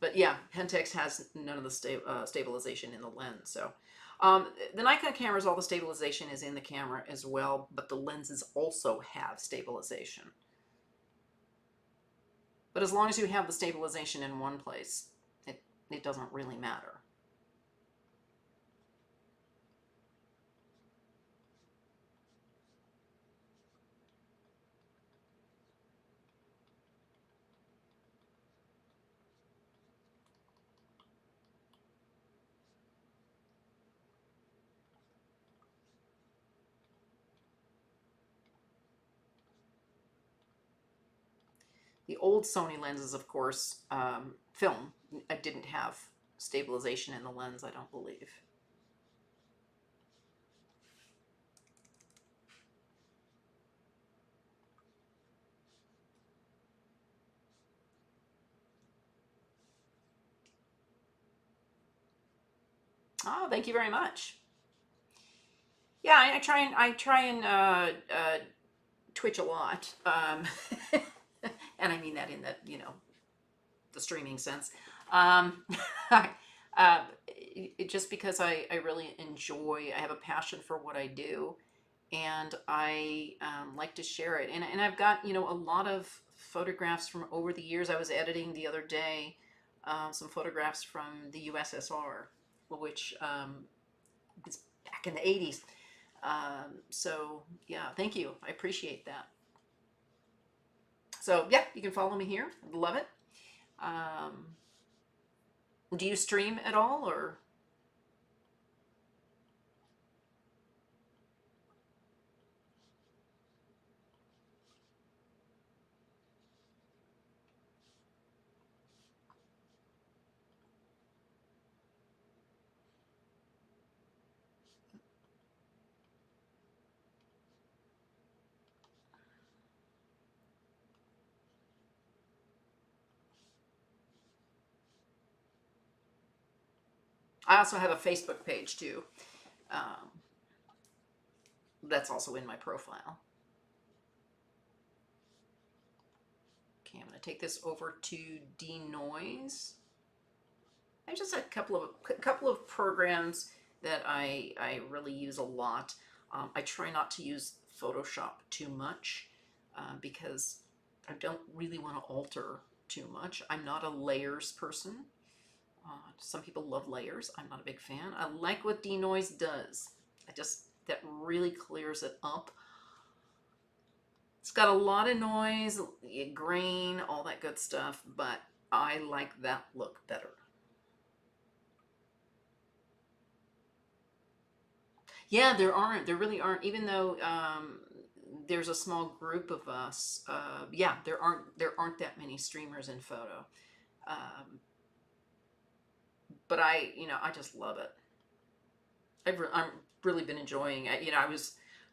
But yeah, Pentax has none of the stabilization in the lens. So the Nikon cameras, all the stabilization is in the camera as well, but the lenses also have stabilization. But as long as you have the stabilization in one place, it doesn't really matter. The old Sony lenses, of course, film, didn't have stabilization in the lens, I don't believe. Oh, thank you very much. Yeah, I try and twitch a lot, and I mean that in that, the streaming sense. Um, uh, just because I really enjoy, I have a passion for what I do, and I like to share it. And I've got, a lot of photographs from over the years. I was editing the other day some photographs from the USSR, which is back in the 80s. So, yeah, thank you. I appreciate that. So, yeah, you can follow me here. I'd love it. Um, do you stream at all, or? I also have a Facebook page too. Um, that's also in my profile. Okay, I'm going to take this over to denoise. I just had a couple of programs that I really use a lot. I try not to use Photoshop too much because I don't really want to alter too much. I'm not a layers person. Some people love layers. I'm not a big fan. I like what denoise does. That really clears it up. It's got a lot of noise, grain, all that good stuff, but I like that look better. Yeah, there really aren't, even though there's a small group of us. Yeah, there aren't that many streamers in photo. Um, but I just love it. I'm really been enjoying it. I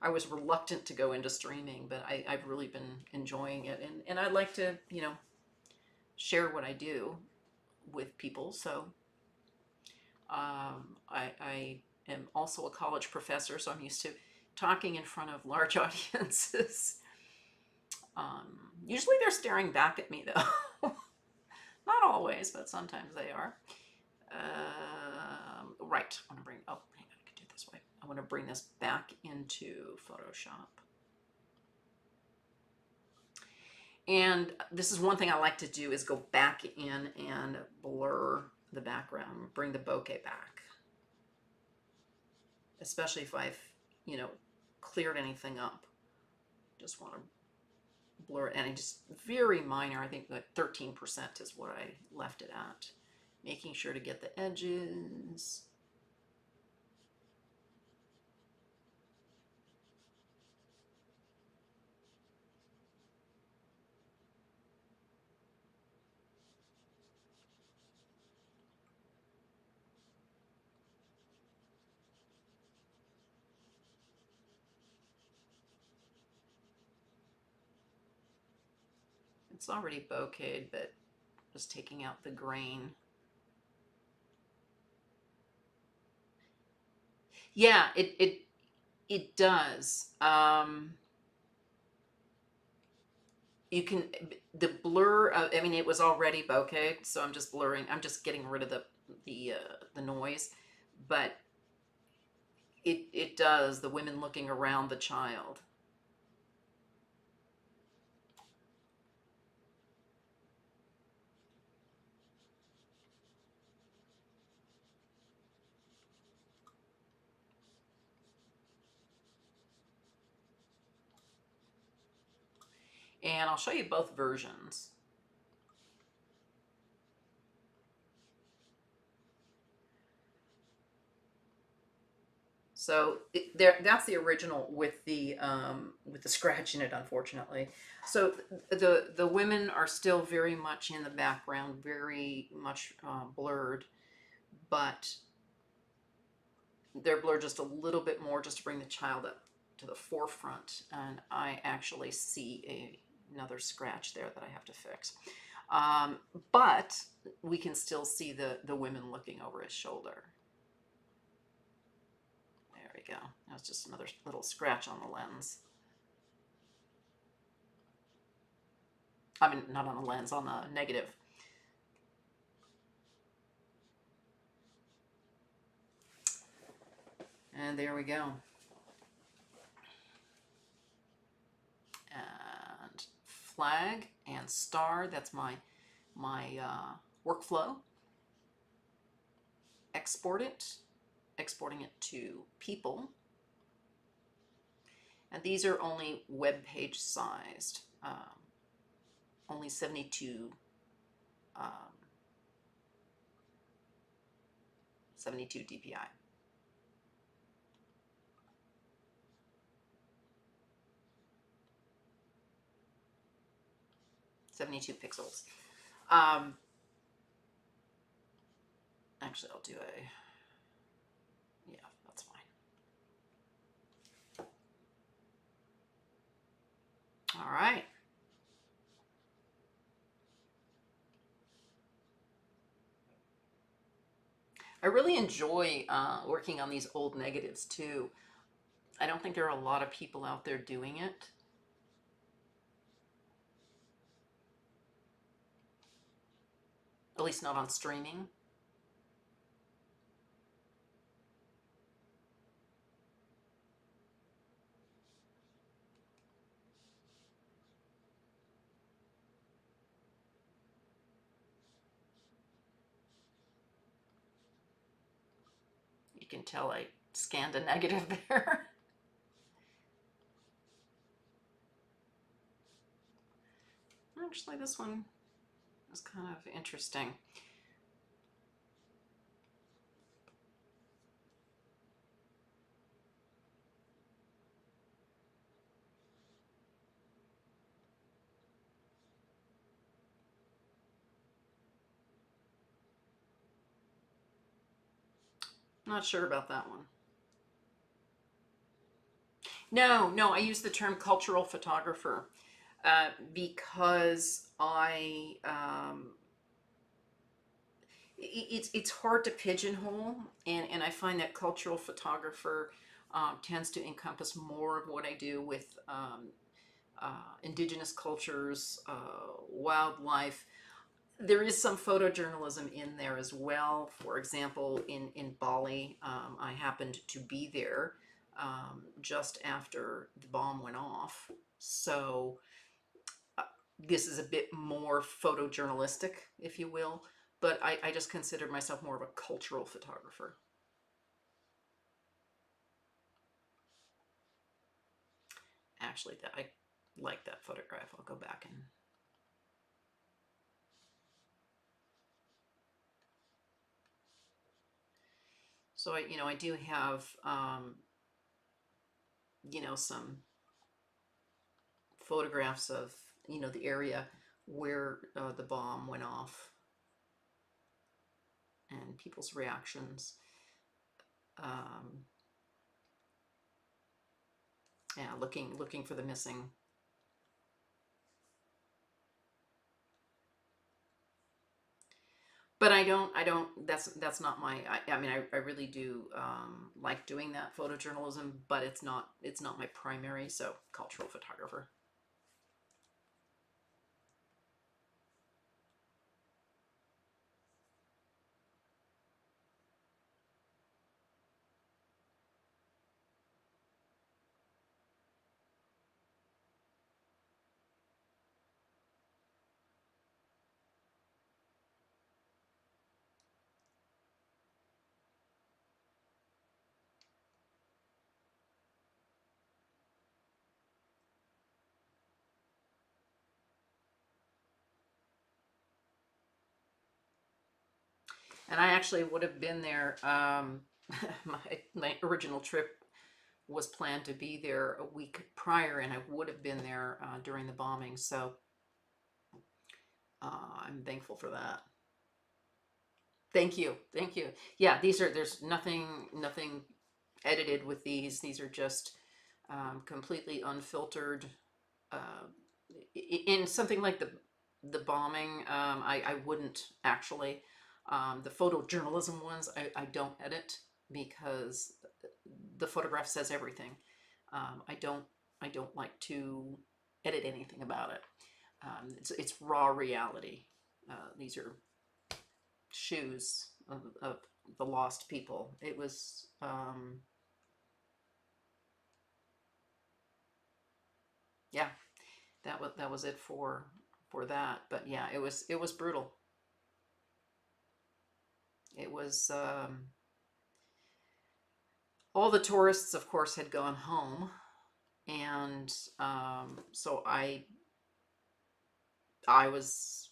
was reluctant to go into streaming, but I've really been enjoying it, and I like to share what I do with people. So I am also a college professor, so I'm used to talking in front of large audiences. Usually they're staring back at me though. Not always, but sometimes they are. Right. I want to bring. Oh, hang on. I can do it this way. I want to bring this back into Photoshop. And this is one thing I like to do is go back in and blur the background, bring the bokeh back, especially if I've, you know, cleared anything up. Just want to blur it, and I just very minor. I think that 13% is what I left it at. Making sure to get the edges. It's already bokeh'd, but just taking out the grain. Yeah, it does. You can the blur. I mean, it was already bokeh, so I'm just blurring. I'm just getting rid of the noise, but it does the women looking around the child. And I'll show you both versions. So that's the original with the scratch in it, unfortunately. So the women are still very much in the background, very much blurred, but they're blurred just a little bit more, just to bring the child up to the forefront. And I actually see another scratch there that I have to fix. But we can still see the women looking over his shoulder. There we go. That's just another little scratch on the lens. I mean, not on the lens, on the negative. And there we go. And flag and star, that's my workflow. Export it, exporting it to people. And these are only web page sized, only 72 DPI. 72 pixels. Actually, I'll do a, yeah, that's fine. All right. I really enjoy working on these old negatives too. I don't think there are a lot of people out there doing it. At least not on streaming. You can tell I scanned a negative there. Actually, this one is kind of interesting. Not sure about that one. No, I use the term cultural photographer because it's hard to pigeonhole, and I find that cultural photographer tends to encompass more of what I do with indigenous cultures, wildlife. There is some photojournalism in there as well. For example, in Bali, I happened to be there just after the bomb went off. So this is a bit more photojournalistic, if you will, but I just consider myself more of a cultural photographer. Actually, that I like that photograph. I'll go back and so I do have some photographs of the area where the bomb went off and people's reactions. Um, yeah, looking for the missing. But that's not my, I mean, I really do like doing that photojournalism, but it's not my primary, so cultural photographer. And I actually would have been there. My original trip was planned to be there a week prior, and I would have been there during the bombing. So I'm thankful for that. Thank you, thank you. Yeah, there's nothing edited with these. These are just completely unfiltered. Uh, in something like the bombing, I wouldn't actually. The photojournalism ones, I don't edit because the photograph says everything. I don't like to edit anything about it. It's raw reality. These are shoes of the lost people. It was Yeah, that was it for that. But yeah, it was brutal. It was all the tourists, of course, had gone home, and so I was,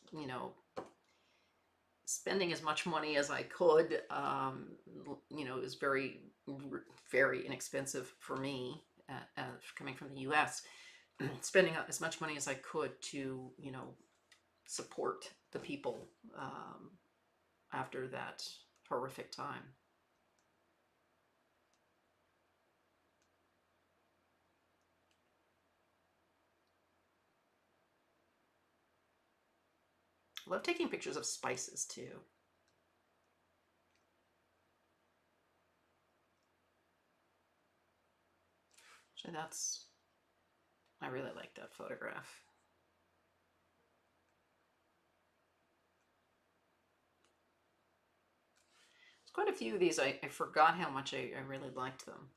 spending as much money as I could. It was very inexpensive for me, coming from the U.S. Spending as much money as I could to, support the people after that horrific time. I love taking pictures of spices too. So I really like that photograph. There's quite a few of these. I forgot how much I really liked them.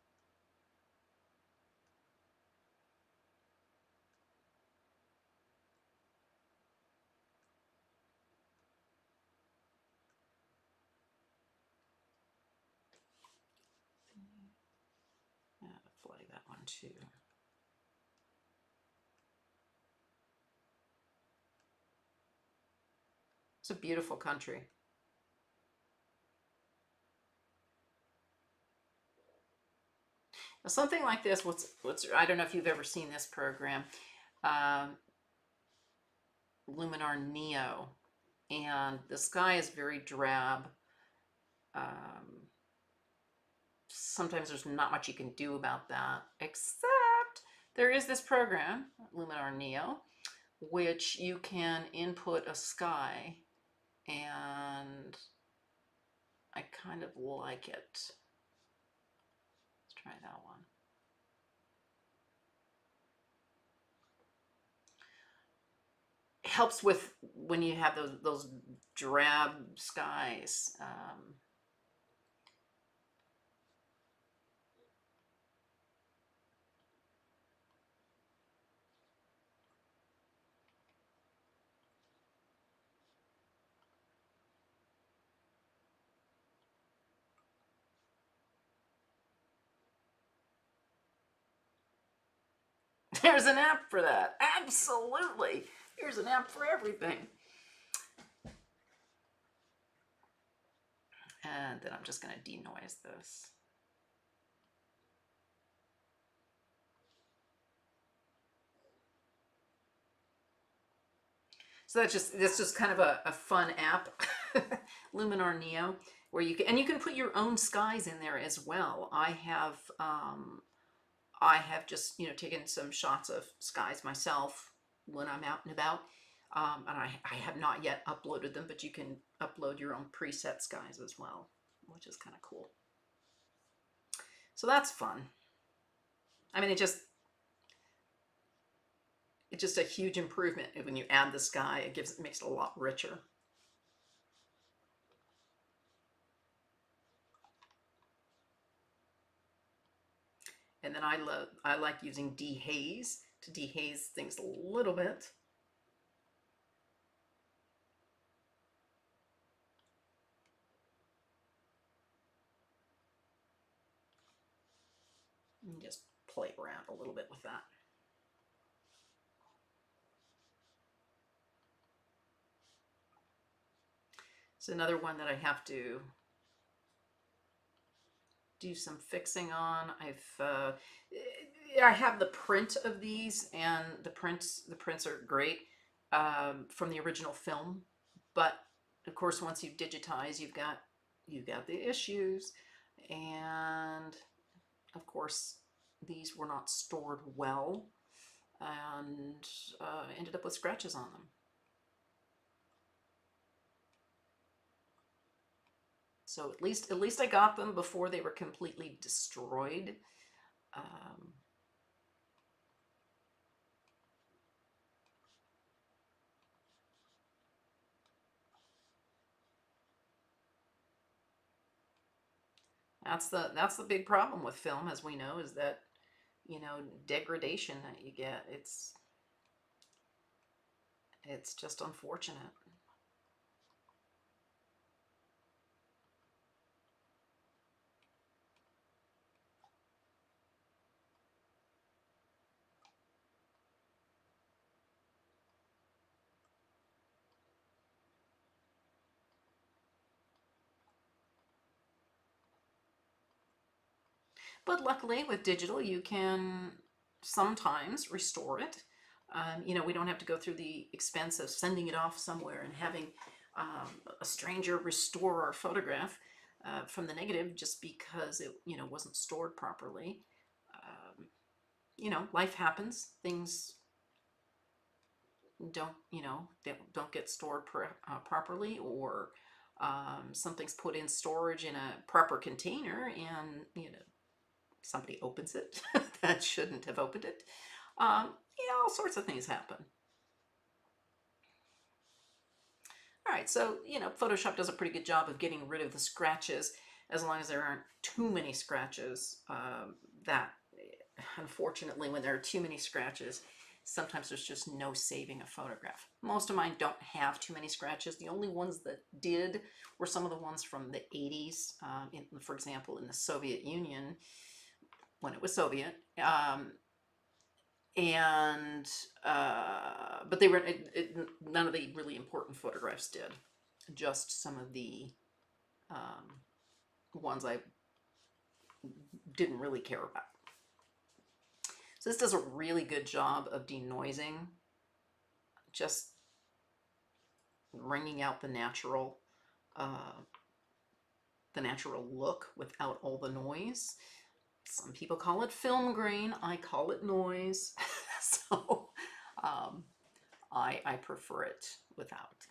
Yeah, flag that one too. It's a beautiful country. Now, something like this, what's I don't know if you've ever seen this program, um, Luminar Neo, and the sky is very drab. Um, Sometimes there's not much you can do about that, except there is this program, Luminar Neo, which you can input a sky, and I kind of like it. Let's try that one. It helps with when you have those drab skies. There's an app for that. Absolutely. There's an app for everything. And then I'm just going to denoise this. So that's just kind of a fun app, Luminar Neo, where you can put your own skies in there as well. I have just taken some shots of skies myself when I'm out and about, and I have not yet uploaded them, but you can upload your own preset skies as well, which is kind of cool. So that's fun. I mean, it's just a huge improvement when you add the sky. It makes it a lot richer. And then I like using dehaze to dehaze things a little bit. And just play around a little bit with that. It's another one that I have to do some fixing on. I have the print of these, and the prints are great, from the original film, but of course once you digitize, you've got the issues, and of course these were not stored well, and ended up with scratches on them. So at least I got them before they were completely destroyed. Um, that's the big problem with film, as we know, is that you know, degradation that you get. It's just unfortunate. But luckily with digital, you can sometimes restore it. You know, we don't have to go through the expense of sending it off somewhere and having a stranger restore our photograph from the negative just because it, you know, wasn't stored properly. You know, life happens. Things don't, you know, they don't get stored properly, or something's put in storage in a proper container and, you know, somebody opens it that shouldn't have opened it. Yeah, all sorts of things happen. All right, so, you know, Photoshop does a pretty good job of getting rid of the scratches as long as there aren't too many scratches. That, unfortunately, when there are too many scratches, sometimes there's just no saving a photograph. Most of mine don't have too many scratches. The only ones that did were some of the ones from the 80s, for example, in the Soviet Union, when it was Soviet. And but they were none of the really important photographs did, just some of the ones I didn't really care about. So this does a really good job of denoising, just bringing out uh, the natural look without all the noise. Some people call it film grain, I call it noise. So I prefer it without.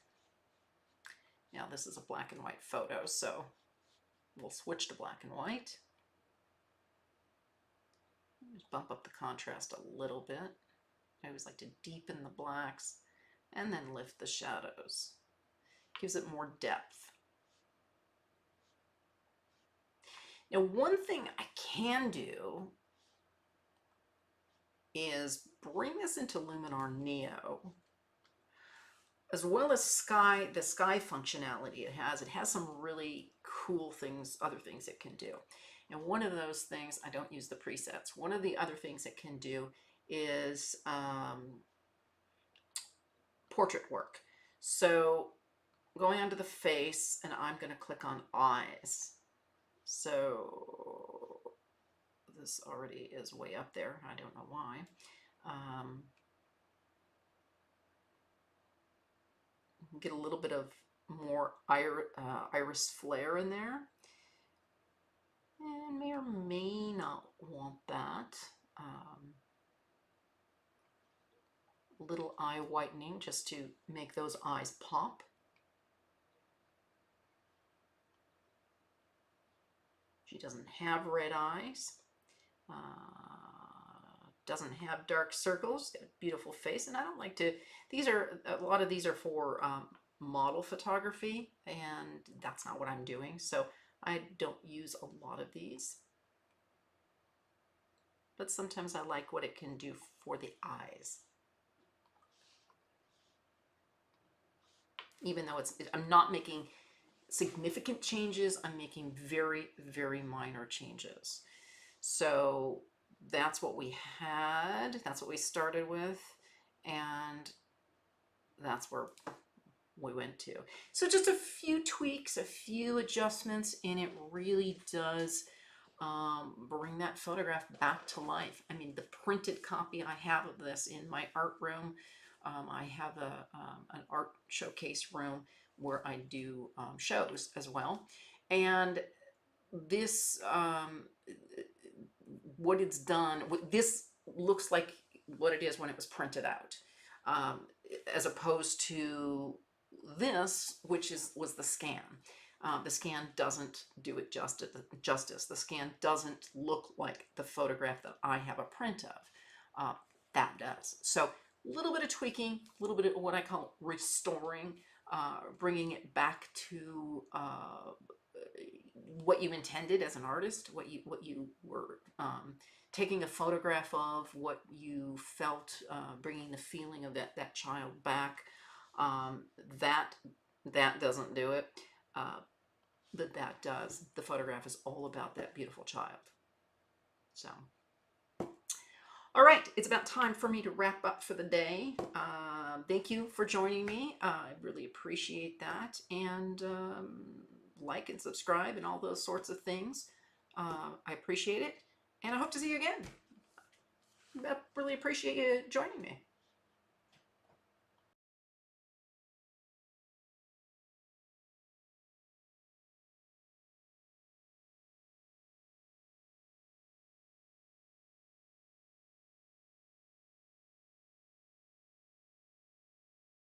Now this is a black and white photo, so we'll switch to black and white. Just bump up the contrast a little bit. I always like to deepen the blacks and then lift the shadows. Gives it more depth. Now, one thing I can do is bring this into Luminar Neo, as well as the sky functionality it has. It has some really cool things, other things it can do. And one of those things, I don't use the presets. One of the other things it can do is portrait work. So going onto the face, and I'm going to click on eyes. So this already is way up there. I don't know why. Get a little bit of more iris flare in there. And may or may not want that. Little eye whitening just to make those eyes pop. She doesn't have red eyes. Doesn't have dark circles. Got a beautiful face, and I don't like to. A lot of these are for model photography, and that's not what I'm doing. So I don't use a lot of these. But sometimes I like what it can do for the eyes. Even though I'm not making significant changes, I'm making very, very minor changes. So that's what we had, that's what we started with, and that's where we went to. So just a few tweaks, a few adjustments, and it really does bring that photograph back to life. I mean, the printed copy I have of this in my art room, I have an art showcase room where I do shows as well. And this, what it's done, this looks like what it is when it was printed out, as opposed to this, which was the scan. The scan doesn't do it justice. The scan doesn't look like the photograph that I have a print of. That does. So a little bit of tweaking, a little bit of what I call restoring, bringing it back to what you intended as an artist, what you were taking a photograph of, what you felt, bringing the feeling of that child back. Um, that that doesn't do it, but that does. The photograph is all about that beautiful child. So, all right, it's about time for me to wrap up for the day. Thank you for joining me. I really appreciate that. And like and subscribe and all those sorts of things. I appreciate it. And I hope to see you again. I really appreciate you joining me.